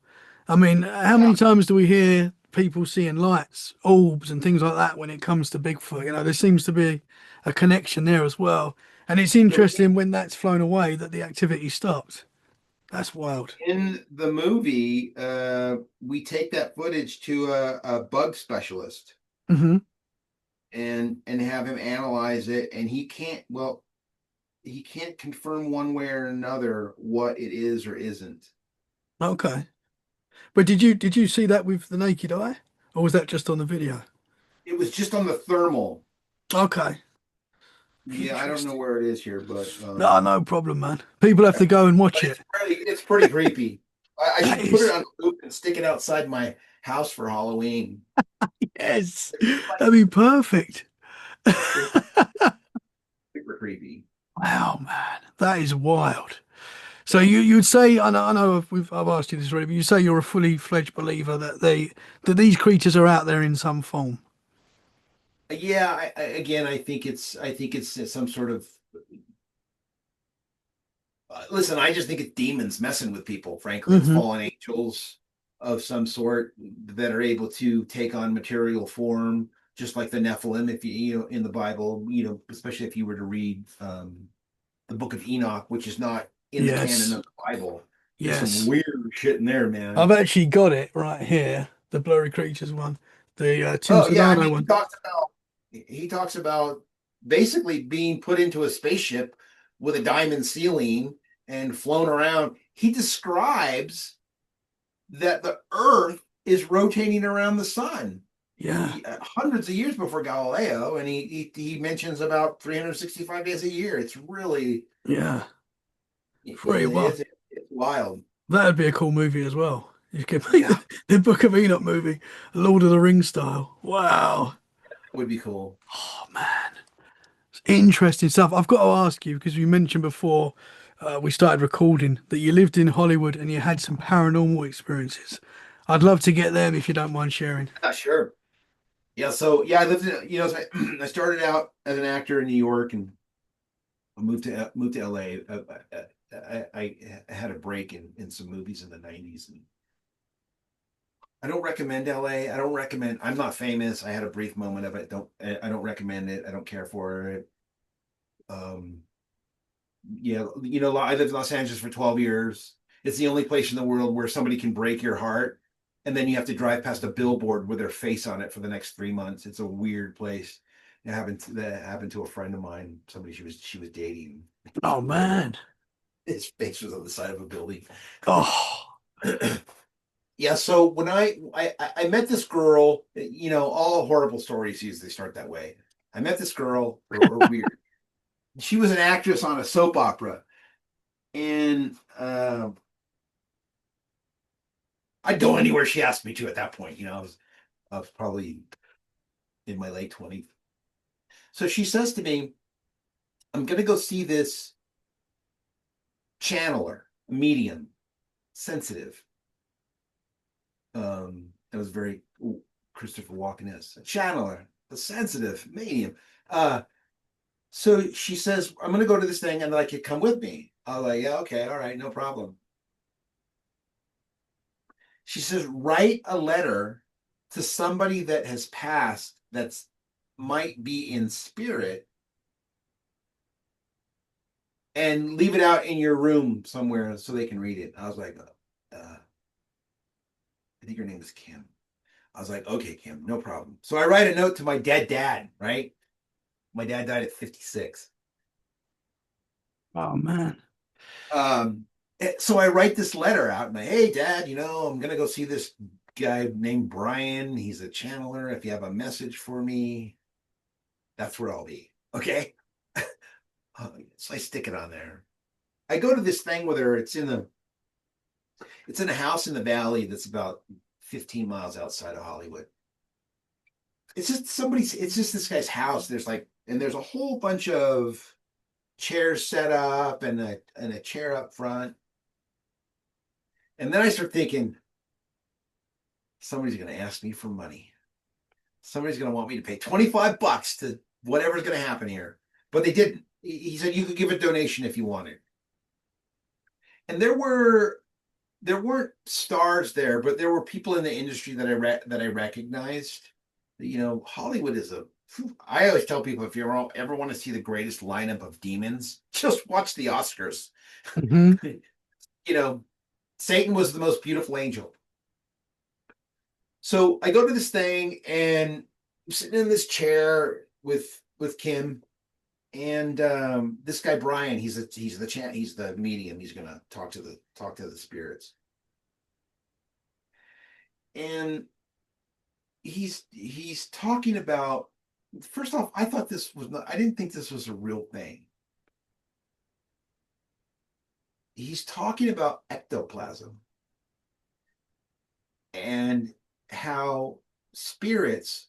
I mean, how Yeah. many times do we hear people seeing lights, orbs, and things like that when it comes to Bigfoot? There seems to be a connection there as well. And it's So interesting when that's flown away that the activity stopped. That's wild. in the movie, we take that footage to a bug specialist Hmm. and have him analyze it, and he can't confirm one way or another what it is or isn't. Okay. But did you see that with the naked eye, or was that just on the video? It was just on the thermal. Okay, Yeah, I don't know interesting. where it is here, but No, no problem, man. People have to go and watch it. it's pretty creepy. I That should put it is, on a loop and stick it outside my house for Halloween. yes, Like that'd be perfect. it's super creepy. Wow, man, that is wild. So you'd say, I know I've asked you this already, but you say you're a fully fledged believer that these creatures are out there in some form. Yeah, again, I think it's some sort of listen. I just think it's demons messing with people. Frankly, it's Hmm. fallen angels of some sort that are able to take on material form, just like the Nephilim. If you know in the Bible, especially if you were to read the Book of Enoch, which is not in the canon Yes, of the Bible. There's some yes. weird shit in there, I've man. actually got it right here, the blurry creatures one, the Tim Oh yeah, I Sedano mean one. he talks about basically being put into a spaceship with a diamond ceiling and flown around. He describes that the Earth is rotating around the sun Yeah, hundreds of years before Galileo, and he mentions about 365 days a year. It's really yeah. Very well. it's wild. That'd be a cool movie as well. You could make Yeah, the Book of Enoch movie, Lord of the Rings style. Wow. it would be cool. Oh man, interesting stuff. I've got to ask you because you mentioned before we started recording that you lived in Hollywood and you had some paranormal experiences. I'd love to get them if you don't mind sharing. Yeah, sure. Yeah, so yeah, I lived in so I started out as an actor in New York and I moved to LA. I had a break in some movies in the 90s and I don't recommend LA. I don't recommend I'm not famous. I had a brief moment of it. I don't recommend it. I don't care for it. Um yeah, I lived in Los Angeles for 12 years. It's the only place in the world where somebody can break your heart and then you have to drive past a billboard with their face on it for the next 3 months. It's a weird place. That happened to a friend of mine, somebody she was dating. Oh Literally, man. his face was on the side of a building. Oh, Yeah, so when I met this girl, all horrible stories usually start that way. I met this girl, or weird. She was an actress on a soap opera, and I'd go anywhere she asked me to at that point. I was probably in my late 20s. So she says to me, "I'm gonna go see this channeler, medium, sensitive." That was very Christopher Walken is a channeler, the sensitive medium. Uh, so she says, "I'm gonna go to this thing, and like you come with me." I was like, "Yeah, okay, all right, no problem." She says, "Write a letter to somebody that has passed that's might be in spirit and leave it out in your room somewhere so they can read it." I was like, I think her name is Kim. I was like, "Okay, Kim, no problem." So I write a note to my dead dad, right? My dad died at 56. oh man. So I write this letter out and hey, Dad, I'm going to go see this guy named Brian. He's a channeler. If you have a message for me, that's where I'll be. Okay. So I stick it on there. I go to this thing with her. It's in a house in the valley that's about 15 miles outside of Hollywood. It's just this guy's house. There's a whole bunch of chairs set up and a chair up front. And then I start thinking, somebody's going to ask me for money. Somebody's going to want me to pay $25 to whatever's going to happen here. But they didn't. He said you could give a donation if you wanted. And there weren't stars there, but there were people in the industry that I recognized. Hollywood is a. I always tell people if you ever want to see the greatest lineup of demons, just watch the Oscars. Hmm. you know, Satan was the most beautiful angel. So I go to this thing and I'm sitting in this chair with Kim and this guy Brian. He's the medium. He's gonna talk to the spirits. And he's talking about, first off, I thought this was not, I didn't think this was a real thing. He's talking about ectoplasm and how spirits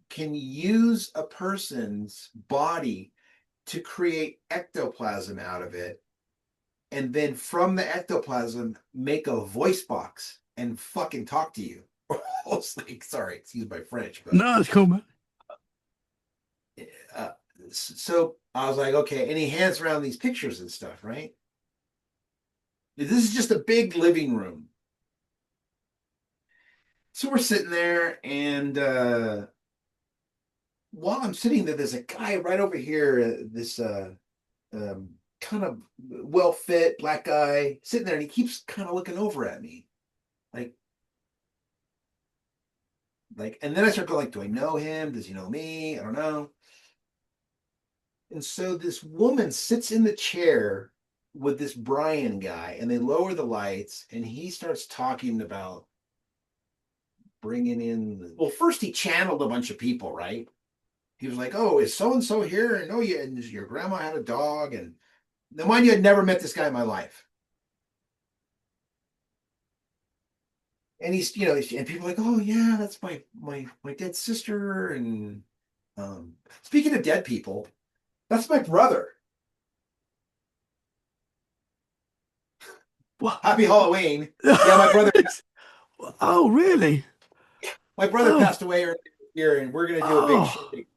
can use a person's body to create ectoplasm out of it, and then from the ectoplasm make a voice box and fucking talk to you. Like, sorry, excuse my French, but No, it's cool, man. uh, so I was like, okay, and he hands around these pictures and stuff, right? This is just a big living room. So we're sitting there, and while I'm sitting there, there's a guy right over here, this um, kind of well fit black guy sitting there, and he keeps kind of looking over at me, like, and then I start going, like, do I know him? Does he know me? I don't know. And so this woman sits in the chair with this Brian guy, and they lower the lights, and he starts talking about bringing in. Well, first he channeled a bunch of people, right? He was like, "Oh, is so and so here?" And, "Oh, yeah, and your grandma had a dog." And now, mind you, I'd never met this guy in my life. And he's, and people are like, "Oh yeah, that's my dead sister." And speaking of dead people, that's my brother. What? Happy Halloween. Yeah, my brother. Oh, really? My brother Oh, passed away earlier this year, and we're gonna do a big oh. shindig.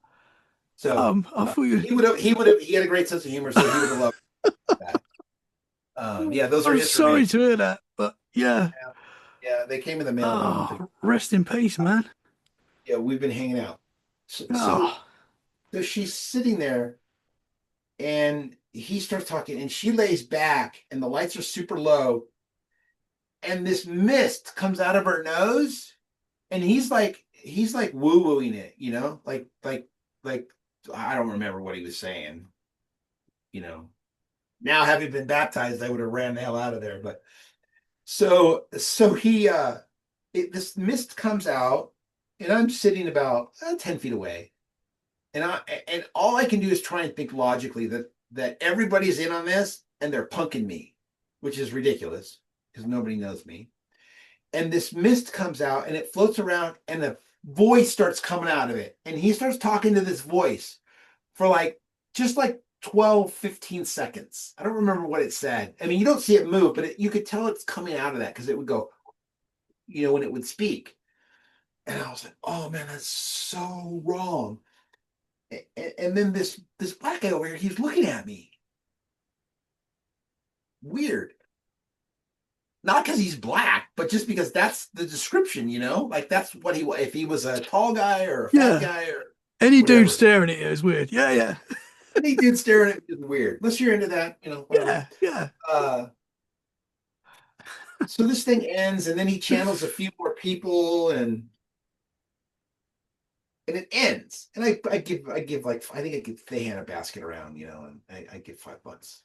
So I thought you. he had a great sense of humor, so he would have loved that. Yeah, those are I'm his sorry remains. to hear that, but yeah. Yeah, yeah, they came in the mail when the Oh, rest in peace, man. yeah, we've been hanging out. So, so Oh, so she's sitting there, and he starts talking, and she lays back, and the lights are super low, and this mist comes out of her nose, and he's like woo wooing it, like I don't remember what he was saying. You know, now having been baptized, I would have ran the hell out of there. But so this mist comes out, and I'm sitting about 10 feet away, and all I can do is try and think logically that everybody's in on this, and they're punking me, which is ridiculous because nobody knows me. And this mist comes out, and it floats around, and a voice starts coming out of it, and he starts talking to this voice for just like 12, 15 seconds. I don't remember what it said. I mean, you don't see it move, but you could tell it's coming out of that because it would go, when it would speak. And I was like, oh man, that's so wrong. And then this black guy over here, he's looking at me. Weird. Not because he's black, but just because that's the description, like that's what if he was a tall guy or a fat yeah. guy or Any dude whatever. staring at you is weird. Yeah, yeah. Any dude staring at me is weird. Unless you're into that, whatever. Yeah, yeah. Uh, so this thing ends, and then he channels a few more people, and it ends. And I give like, I think I give they hand a basket around, and I give $5.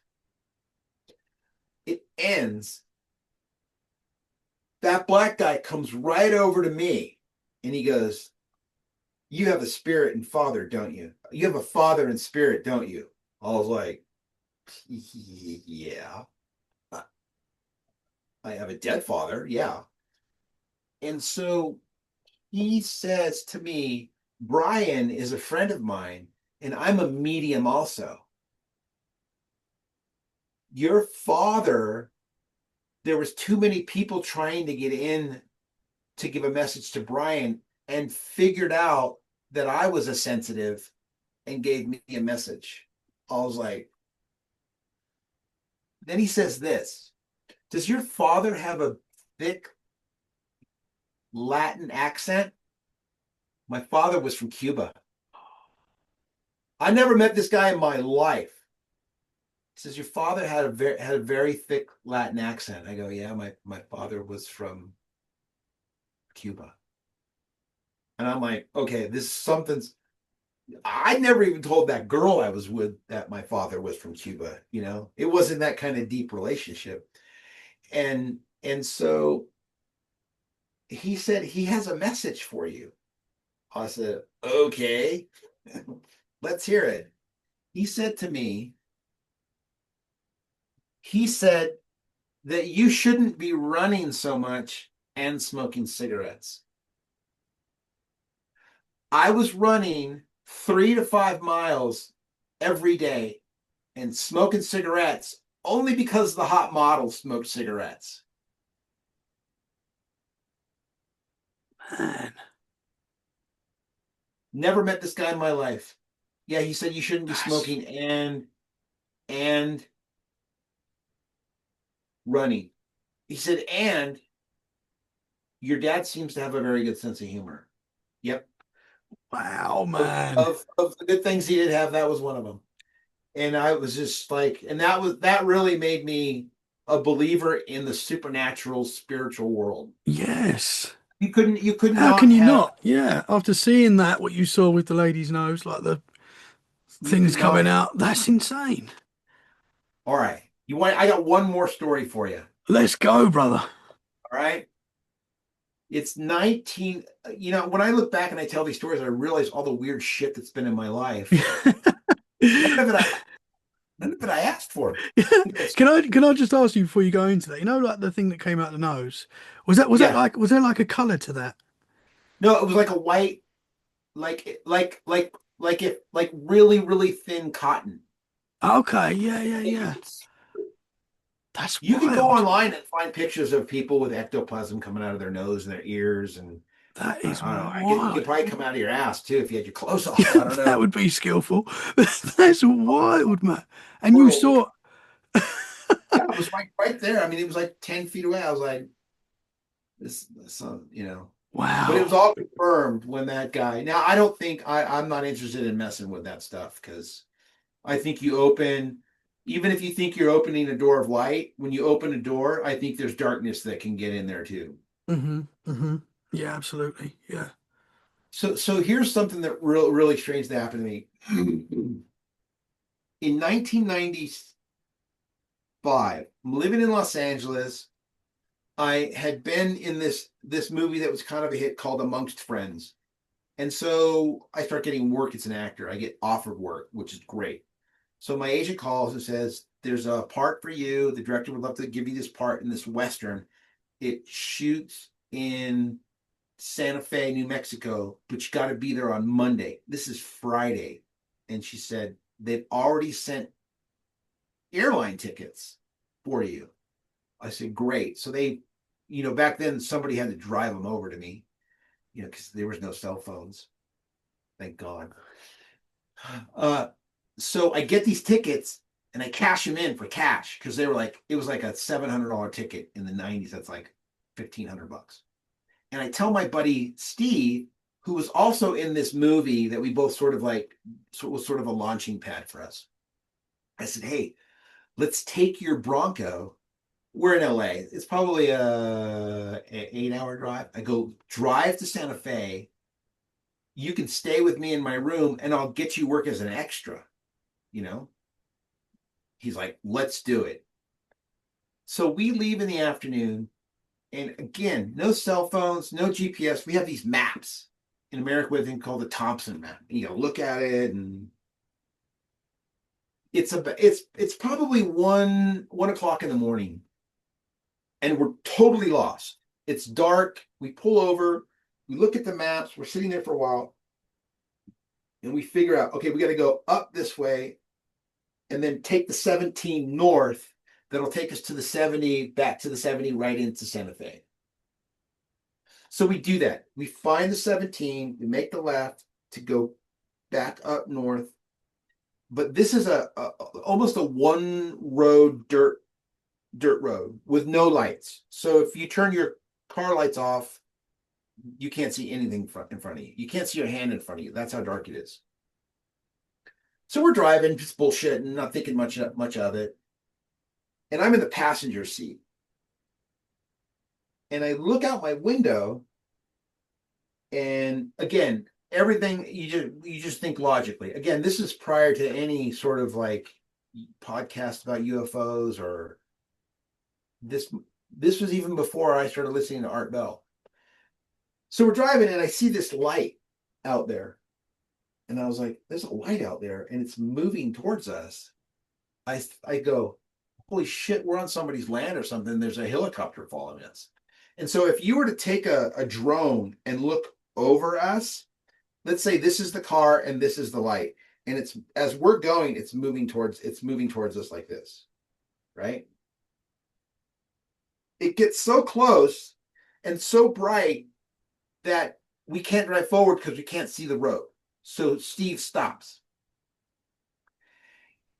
It ends. That black guy comes right over to me, and he goes, "You have a spirit and father, don't you? You have a father and spirit, don't you?" I was like, "Yeah, I have a dead father, yeah." And so he says to me, "Brian is a friend of mine, and I'm a medium also. Your father, there was too many people trying to get in to give a message to Brian, and figured out that I was a sensitive and gave me a message." I was like, then he says this: "Does your father have a thick Latin accent?" My father was from Cuba. I never met this guy in my life. He says, "Your father had a very thick Latin accent." I go, "Yeah, my father was from Cuba." And I'm like, okay, this something's. I never even told that girl I was with that my father was from Cuba. It wasn't that kind of deep relationship. And so he said he has a message for you. I said, okay, let's hear it. He said to me, he said that you shouldn't be running so much and smoking cigarettes. I was running 3 to 5 miles every day and smoking cigarettes only because the hot models smoked cigarettes. Man, Never met this guy in my life. Yeah, he said you shouldn't be that's smoking and running. He said, and your dad seems to have a very good sense of humor. Yep. wow, Of, man. of the good things he did have, that was one of them. And I was just like, and that really made me a believer in the supernatural spiritual world. Yes. You could How can not you have not? Yeah. After seeing that, what you saw with the lady's nose, like the you things could not coming have. out, that's insane. All right. You want I got one more story for you. Let's go, brother. All right. It's 19, when I look back and I tell these stories, I realize all the weird shit that's been in my life. None of it I none of it I asked for. It's, Can I just ask you before you go into that? You know, like the thing that came out the nose, yeah. was there like a color to that? No, it was like a white, like really, really thin cotton. Okay, yeah, yeah, And you yeah. can see, That's you can go wild. online and find pictures of people with ectoplasm coming out of their nose and their ears, and That I is don't know. I guess you wild. could probably come out of your ass too if you had your clothes off. Yeah, I don't that know. would be skillful. That's wild, man. And you World. saw, Yeah, it was right there. I mean, it was like 10 feet away. I was like, but it was wow. all confirmed when that guy. Now, I don't think I'm not interested in messing with that stuff because I think even if you think you're opening a door of light, when you open a door, I think there's darkness that can get in there too. Mm-hmm. Mm-hmm. Yeah, absolutely. Yeah. So here's something that really strange that happened to me. In 1995, I'm living in Los Angeles. I had been in this movie that was kind of a hit called Amongst Friends. And so I start getting work as an actor. I get offered work, which is great. So my agent calls and says, there's a part for you. The director would love to give you this part in this Western. It shoots in Santa Fe, New Mexico, but you got to be there on Monday. This is Friday. And she said, they've already sent airline tickets for you. I said, great. So back then somebody had to drive them over to me, because there was no cell phones. Thank God. Uh, so I get these tickets and I cash them in for cash because it was like a $700 ticket in the 90s. That's like 1,500 bucks. And I tell my buddy Steve, who was also in this movie that we both sort of like, so it was sort of a launching pad for us. I said, hey, let's take your Bronco. We're in LA. It's probably an 8 hour drive. I go drive to Santa Fe. You can stay with me in my room and I'll get you work as an extra, you know? He's like, let's do it. So we leave in the afternoon. And again, no cell phones, no GPS. We have these maps. In America, we have a thing called the Thompson map. And you look at it, and it's probably one o'clock in the morning, and we're totally lost. It's dark. We pull over. We look at the maps. We're sitting there for a while, and we figure out, okay, we got to go up this way, and then take the 17 north. That'll take us to the 70, back to the 70, right into Santa Fe. So we do that. We find the 17, we make the left to go back up north. But this is almost a one road dirt road with no lights. So if you turn your car lights off, you can't see anything in front of you. You can't see your hand in front of you. That's how dark it is. So we're driving, just bullshit and not thinking much of it. And I'm in the passenger seat. And I look out my window, and again, everything you just think logically. Again, this is prior to any sort of like podcast about UFOs, or this was even before I started listening to Art Bell. So we're driving and I see this light out there. And I was like, there's a light out there and it's moving towards us. I go, holy shit, we're on somebody's land or something. There's a helicopter following us. And so if you were to take a drone and look over us, let's say this is the car and this is the light. And it's as we're going, it's moving towards us like this, right? It gets so close and so bright that we can't drive forward because we can't see the road. So Steve stops.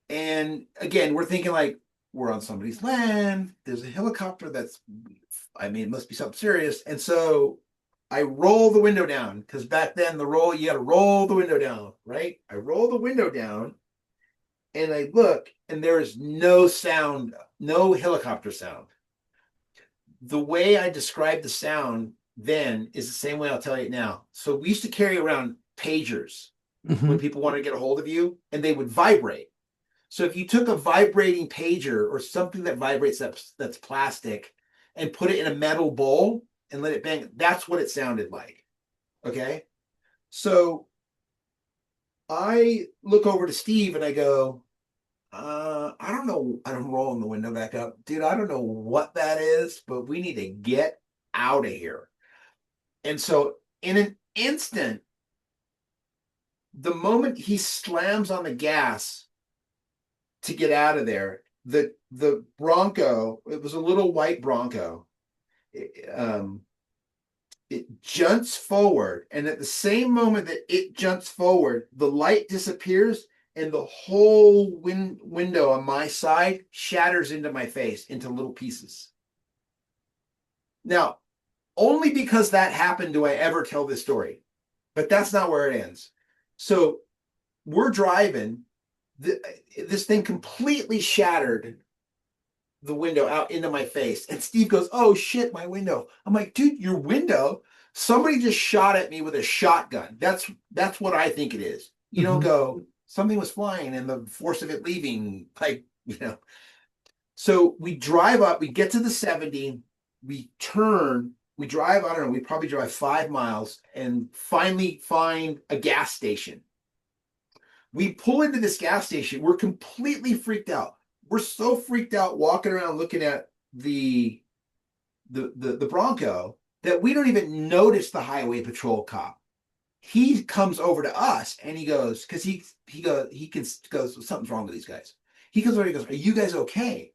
And again, we're thinking like, we're on somebody's land. There's a helicopter it must be something serious. And so I roll the window down because back then you got to roll the window down, right? I roll the window down and I look and there is no sound, no helicopter sound. The way I described the sound then is the same way I'll tell you now. So we used to carry around pagers when people wanted to get a hold of you, and they would vibrate. So if you took a vibrating pager or something that vibrates that's plastic and put it in a metal bowl and let it bang, that's what it sounded like. Okay. So I look over to Steve and I go, I don't know. I'm rolling the window back up. Dude, I don't know what that is, but we need to get out of here. And so in an instant, the moment he slams on the gas to get out of there, the Bronco, it was a little white Bronco, it jumps forward. And at the same moment that it jumps forward, the light disappears and the whole window on my side shatters into my face into little pieces. Now, only because that happened do I ever tell this story, but that's not where it ends. So we're driving, this thing completely shattered the window out into my face. And Steve goes, oh shit, my window. I'm like, dude, your window? Somebody just shot at me with a shotgun. That's what I think it is. You don't go, something was flying and the force of it leaving, like, you know. So we drive up, we get to the 70, we turn, we drive, I don't know, we probably drive 5 miles and finally find a gas station. We pull into this gas station. We're completely freaked out. We're so freaked out walking around looking at the Bronco that we don't even notice the highway patrol cop. He comes over to us and he goes, because he goes, something's wrong with these guys. He comes over and he goes, are you guys okay?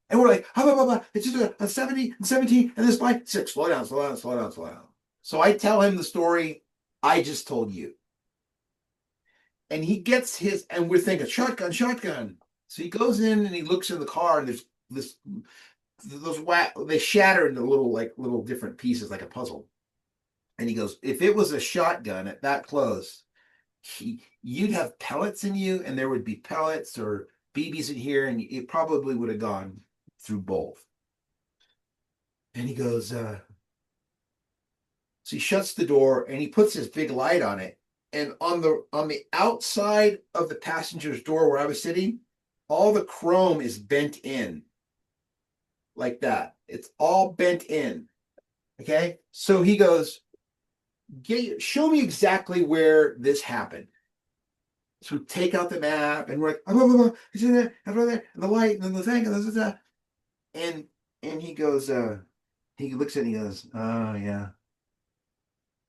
And we're like, blah, blah, blah. It's just a 70 and 17 and this bike. Six, slow down, slow down, slow down, slow down. So I tell him the story I just told you. And he gets his, and we're thinking, shotgun, shotgun. So he goes in and he looks in the car, and there's they shatter into little different pieces like a puzzle. And he goes, if it was a shotgun at that close, you'd have pellets in you, and there would be pellets or BBs in here, and it probably would have gone through both. And he goes, so he shuts the door and he puts his big light on it. And on the outside of the passenger's door where I was sitting, all the chrome is bent in like that. It's all bent in. Okay. So he goes, show me exactly where this happened. So we take out the map and we're like, oh, it's in there, and right there, and the light, and then the thing, and this. And he goes, he looks at it and he goes, oh yeah.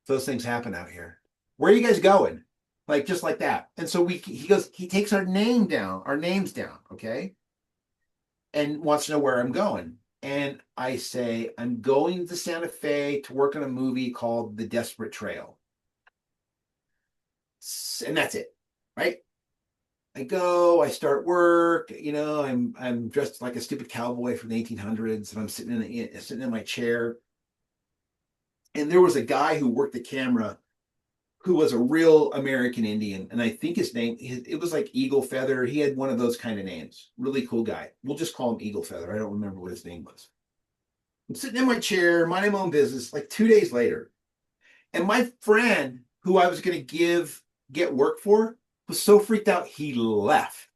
Those things happen out here. Where are you guys going? Like, just like that. And so he goes, he takes our names down, okay? And wants to know where I'm going. And I say, I'm going to Santa Fe to work on a movie called The Desperate Trail. And that's it, right? I go, I start work, I'm dressed like a stupid cowboy from the 1800s, and I'm sitting in my chair. And there was a guy who worked the camera who was a real American Indian. And I think his name, it was like Eagle Feather. He had one of those kind of names. Really cool guy. We'll just call him Eagle Feather. I don't remember what his name was. I'm sitting in my chair, minding my own business, like 2 days later. And my friend, who I was going to get work for, was so freaked out, he left.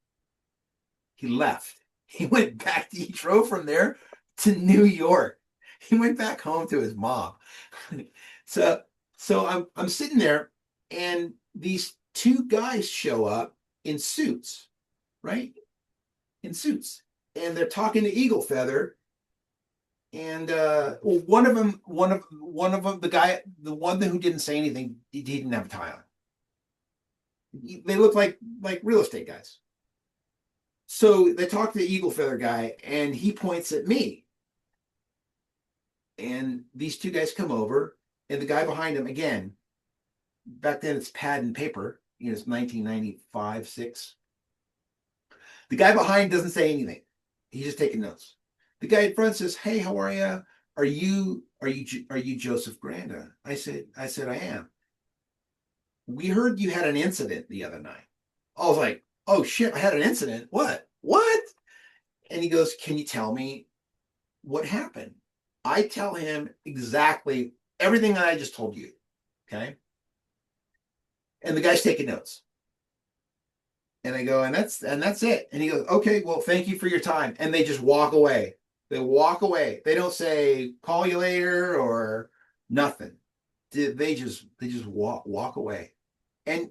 He went back, he drove from there to New York. He went back home to his mom. So So I'm sitting there, and these two guys show up in suits, right? In suits, and they're talking to Eagle Feather. And well, one of them, the one who didn't say anything, he didn't have a tie on. They look like real estate guys. So they talk to the Eagle Feather guy, and he points at me. And these two guys come over, and the guy behind him, again, back then it's pad and paper, it's 1995, 6. The guy behind doesn't say anything. He's just taking notes. The guy in front says, "Hey, how are you? Are you Joseph Granda?" I said I am. We heard you had an incident the other night. I was like, "Oh shit, I had an incident. What?" And he goes, "Can you tell me what happened?" I tell him exactly everything that I just told you. Okay. And the guy's taking notes. And I go, and that's it. And he goes, "Okay, well, thank you for your time." And they just walk away. They walk away. They don't say call you later or nothing. They just walk away. And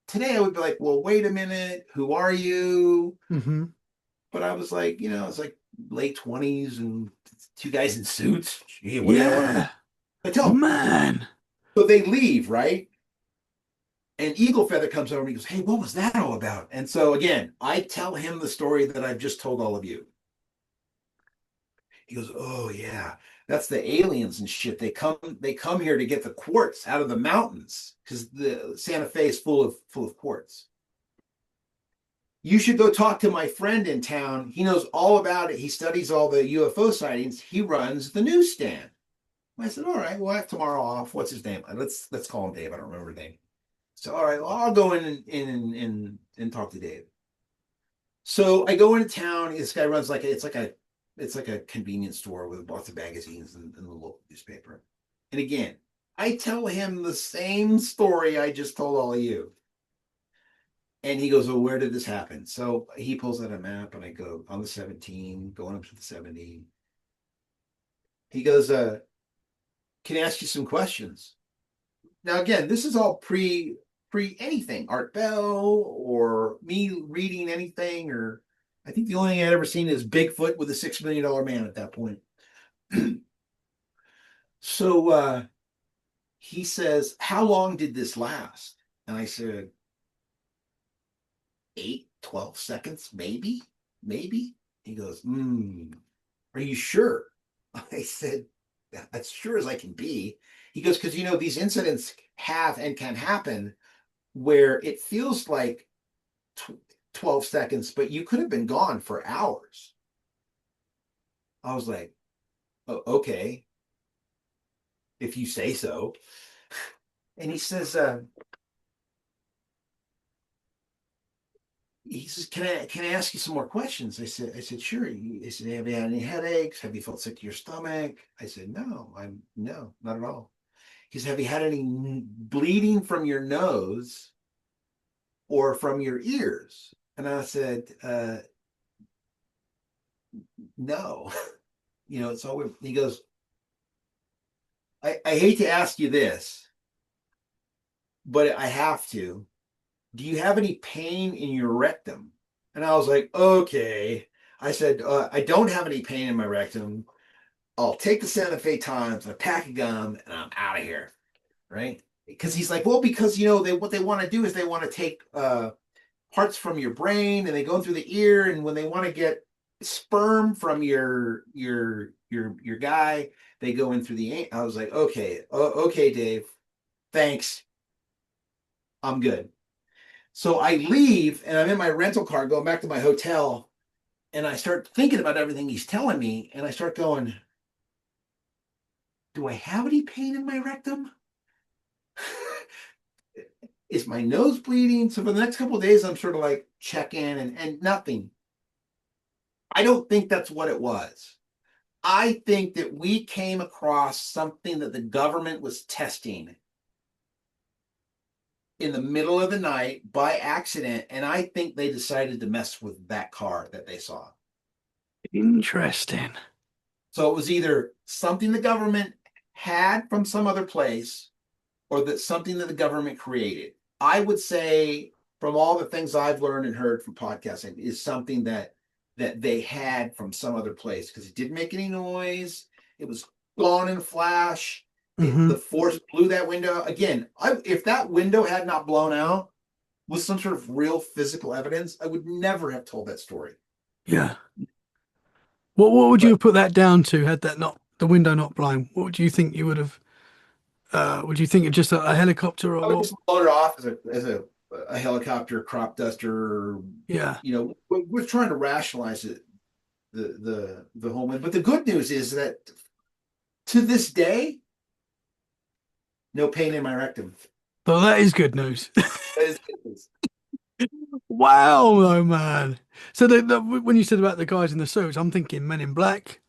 today I would be like, "Well, wait a minute, who are you?" Hmm. But I was like, it's like late 20s and two guys in suits. Gee, what the hell are they? Yeah, I tell them. man. So they leave, right? And Eagle Feather comes over and he goes, "Hey, what was that all about?" And so again, I tell him the story that I've just told all of you. He goes, "Oh yeah, that's the aliens and shit. They come here to get the quartz out of the mountains because the Santa Fe is full of quartz. You should go talk to my friend in town. He knows all about it. He studies all the UFO sightings. He runs the newsstand." I said, "All right, we'll have tomorrow off. What's his name? Let's call him Dave. I don't remember his name." So, all right, well, I'll go in and talk to Dave. So I go into town. This guy runs it's like a convenience store with lots of magazines and the local newspaper. And again, I tell him the same story I just told all of you. And he goes, "Well, where did this happen?" So he pulls out a map, and I go on the 17, going up to the 70. He goes, "Can I ask you some questions?" Now, again, this is all pre anything, Art Bell or me reading anything, or I think the only thing I'd ever seen is Bigfoot with a $6 million man at that point. So he says, "How long did this last?" And I said, 8, 12 seconds, maybe. He goes, "Are you sure?" I said, "As sure as I can be." He goes, "Because these incidents have and can happen where it feels like 12 seconds, but you could have been gone for hours." I was like, "Oh, okay, if you say so." And he says, "Can I ask you some more questions?" I said, "Sure." He said, "Have you had any headaches? Have you felt sick to your stomach?" I said, "No, no, not at all." He said, "Have you had any bleeding from your nose or from your ears?" And I said, "No." It's all weird. He goes, I hate to ask you this, but I have to. Do you have any pain in your rectum?" And I was like, "Okay." I said, "I don't have any pain in my rectum. I'll take the Santa Fe Times, a pack of gum, and I'm out of here." Right? Because he's like, "Well, because what they want to do is they want to take parts from your brain and they go through the ear, and when they want to get sperm from your guy, they go in through the." I was like, "Okay, okay, Dave, thanks, I'm good." So I leave, and I'm in my rental car going back to my hotel, and I start thinking about everything he's telling me, and I start going, "Do I have any pain in my rectum? Is my nose bleeding?" So for the next couple of days, I'm sort of like check in and nothing. I don't think that's what it was. I think that we came across something that the government was testing in the middle of the night by accident, and I think they decided to mess with that car that they saw. Interesting. So it was either something the government had from some other place, or that something that the government created. I would say, from all the things I've learned and heard from podcasting, is something that they had from some other place because it didn't make any noise. It was gone in a flash. The Hmm. force blew that window. Again, if that window had not blown out with some sort of real physical evidence, I would never have told that story. Yeah. What would you But have put that down to had that not the window not blown? What do you think you would have? Would you think of just a helicopter or I would what? just load it off as a helicopter crop duster. Yeah. We're trying to rationalize it, the whole one. But the good news is that to this day, no pain in my rectum. So that is good news. That is good news. Wow, though, man. So when you said about the guys in the suits, I'm thinking Men in Black.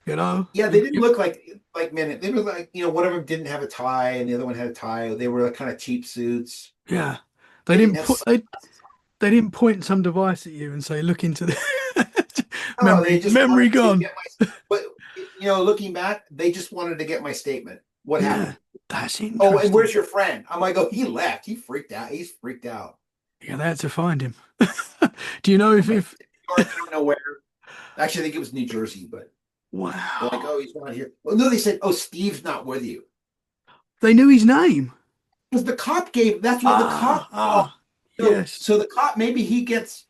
You know, Yeah, they didn't look like men. They looked like one of them didn't have a tie and the other one had a tie. They were like kind of cheap suits. yeah. They They didn't didn't have put they didn't point some device at you and say, "Look into the oh, they just memory wanted to gone." get but looking back, they just wanted to get my statement. What Yeah, happened? that's Oh, and interesting. where's your friend? I'm like, oh, he left. He freaked out. He's freaked out. Yeah, they had to find him. Do you know I'm like, if New York, I don't know where. Actually, I think it was New Jersey, but they're like, wow, oh, he's not here. Well, no, they said, oh, Steve's not with you. they knew his name? Because the cop gave, that's what the cop, Ah, ah, yes, so the cop, maybe he gets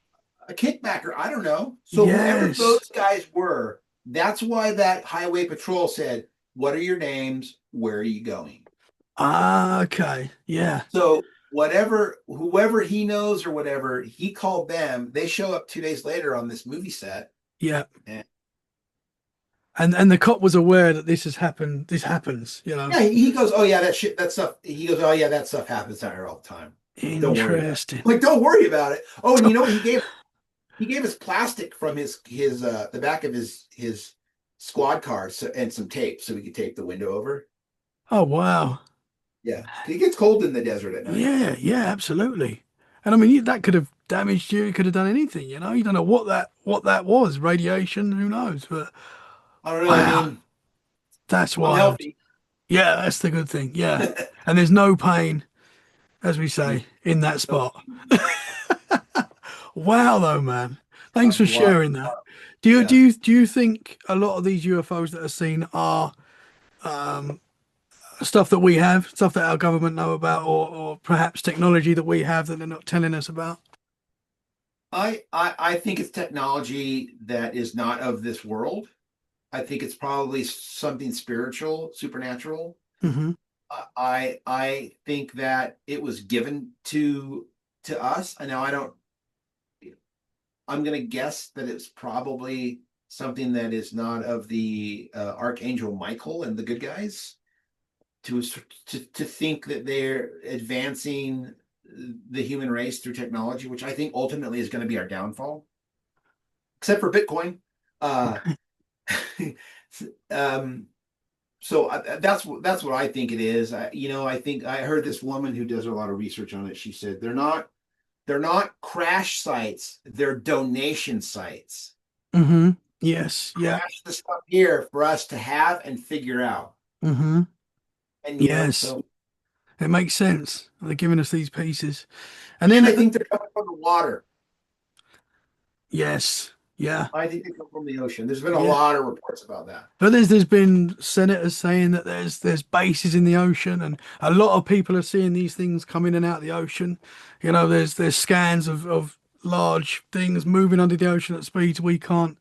a kickback or I don't know. So whoever yes. those guys were, that's why that highway patrol said, what are your names? Where are you going? Ah, okay, yeah, So whoever he knows or whatever, he called them. They show up 2 days later on this movie set. yeah. And And the cop was aware that this has happened. This happens, you know. yeah, he goes, oh yeah, that shit, that stuff. He goes, oh yeah, that stuff happens out here all the time. Don't worry about it. Interesting. I'm like, don't worry about it. Oh, and you know what he gave? He gave us plastic from his the back of his squad car and some tape so we could tape the window over. Oh, wow. Yeah, it gets cold in the desert at night. Yeah, yeah, absolutely. And I mean, that could have damaged you. It could have done anything, you know. You don't know what that was. Radiation, who knows? But I don't know. I wow, mean, that's I'm wild. healthy. Yeah, that's the good thing. Yeah. And there's no pain, as we No, say, in that no, spot. Wow, though, man. Thanks I'm for blocked. sharing that. Do you do Yeah. you do you think a lot of these UFOs that are seen are um, stuff that we have, stuff that our government know about, or perhaps technology that we have that they're not telling us about? I think it's technology that is not of this world. I think it's probably something spiritual, supernatural. Hmm. I think that it was given to us. And now I don't. I'm going to guess that it's probably something that is not of the Archangel Michael and the good guys. To think that they're advancing the human race through technology, which I think ultimately is going to be our downfall, except for Bitcoin. Uh, um, so that's what I think it is. I think I heard this woman who does a lot of research on it. She said they're not crash sites, they're donation sites. Hmm. Yes. Yeah. Crash the stuff here for us to have and figure out. Hmm. And Yes. so It makes sense. They're giving us these pieces. And and then, I think they're coming from the water. yes. Yeah. I think they come from the ocean. There's been a Yeah. lot of reports about that. But there's been senators saying that there's bases in the ocean, and a lot of people are seeing these things come in and out of the ocean. You know, there's scans of large things moving under the ocean at speeds we can't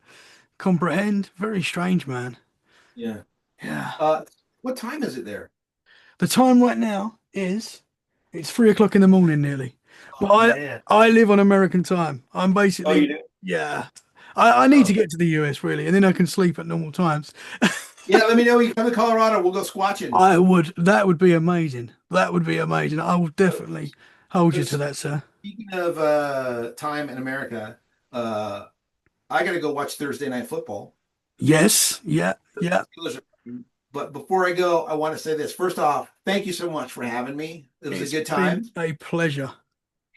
comprehend. Very strange, man. Yeah. Yeah. Uh, what time is it there? The time right now is it's 3 o'clock in the morning nearly. But Oh man. I live on American time. I'm Oh, you basically, do? yeah. I need to Oh. get to the US really, and then I can sleep at normal times. Yeah, let me know when you come to Colorado. We'll go squatching. That would be amazing. That would be amazing. I will So, definitely hold so you to that, sir. speaking of time in America, uh, I got to go watch Thursday Night Football. Yes. Yeah. Yeah. But before I go, I want to say this. First off, thank you so much for having me. It was a It's good been time. a pleasure.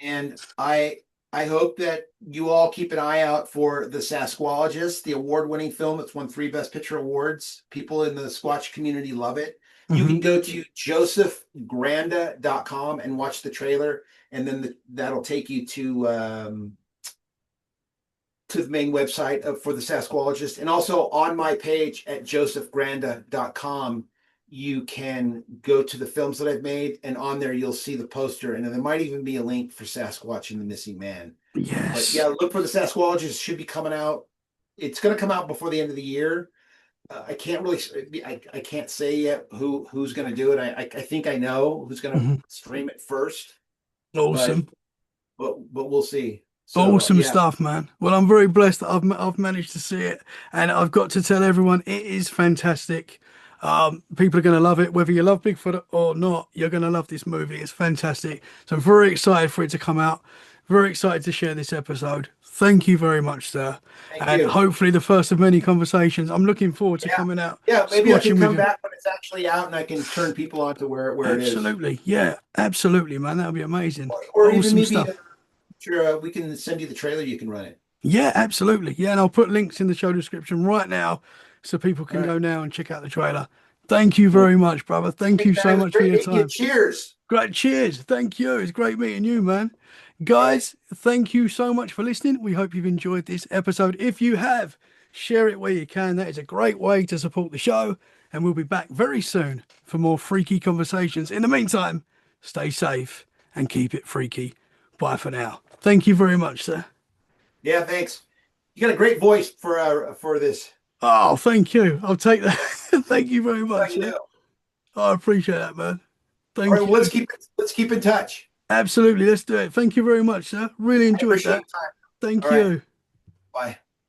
And I I hope that you all keep an eye out for the Sasqualogist, the award-winning film that's won 3 Best Picture awards. People in the Squatch community love it. You can Hmm. go to josephgranda.com and watch the trailer, and then that'll take you to the main website for the Sasqualogist. And also on my page at josephgranda.com, you can go to the films that I've made, and on there you'll see the poster, and then there might even be a link for Sasquatch and the Missing Man. But Yes. yeah, look for the Sasqualogist. It should be coming out. It's going to come out before the end of the year. I can't really, I can't say yet who's going to do it. I think I know who's going to Mhm. stream it first, but Awesome. we'll see. So Awesome yeah, stuff, man. Well, I'm very blessed that I've managed to see it, and I've got to tell everyone it is fantastic. People are going to love it, whether you love Bigfoot or not. You're going to love this movie. It's fantastic. So I'm very excited for it to come out. Very excited to share this episode. Thank you very much, sir. thank And you. hopefully the first of many conversations. I'm looking forward to Yeah. coming out, Yeah, maybe I can squatching with come you. back when it's actually out and I can turn people on to where it is. Absolutely, yeah, absolutely, man. That'll be amazing. Or even Awesome maybe stuff. sure we can send you the trailer, you can run it. Yeah, absolutely. Yeah, and I'll put links in the show description right now so people All can right. go now and check out the trailer. Thank you Well, very much, brother. Thank hey, you man, so it was much for great your meeting you. time. Cheers. Great. Cheers. Thank you. It's great meeting you, man. All right. Guys, thank you so much for listening. We hope you've enjoyed this episode. If you have, share it where you can. That is a great way to support the show. And we'll be back very soon for more freaky conversations. In the meantime, stay safe and keep it freaky. Bye for now. Thank you very much, sir. Yeah, thanks. You got a great voice for this. Oh, thank you. I'll take that. Thank you very Oh, much, you sir. do. I appreciate that, man. All right, Thank well, you. let's keep in touch. Absolutely. Let's do it. Thank you very much, sir. Really I enjoyed appreciate that. your time. Thank All right. you. Bye.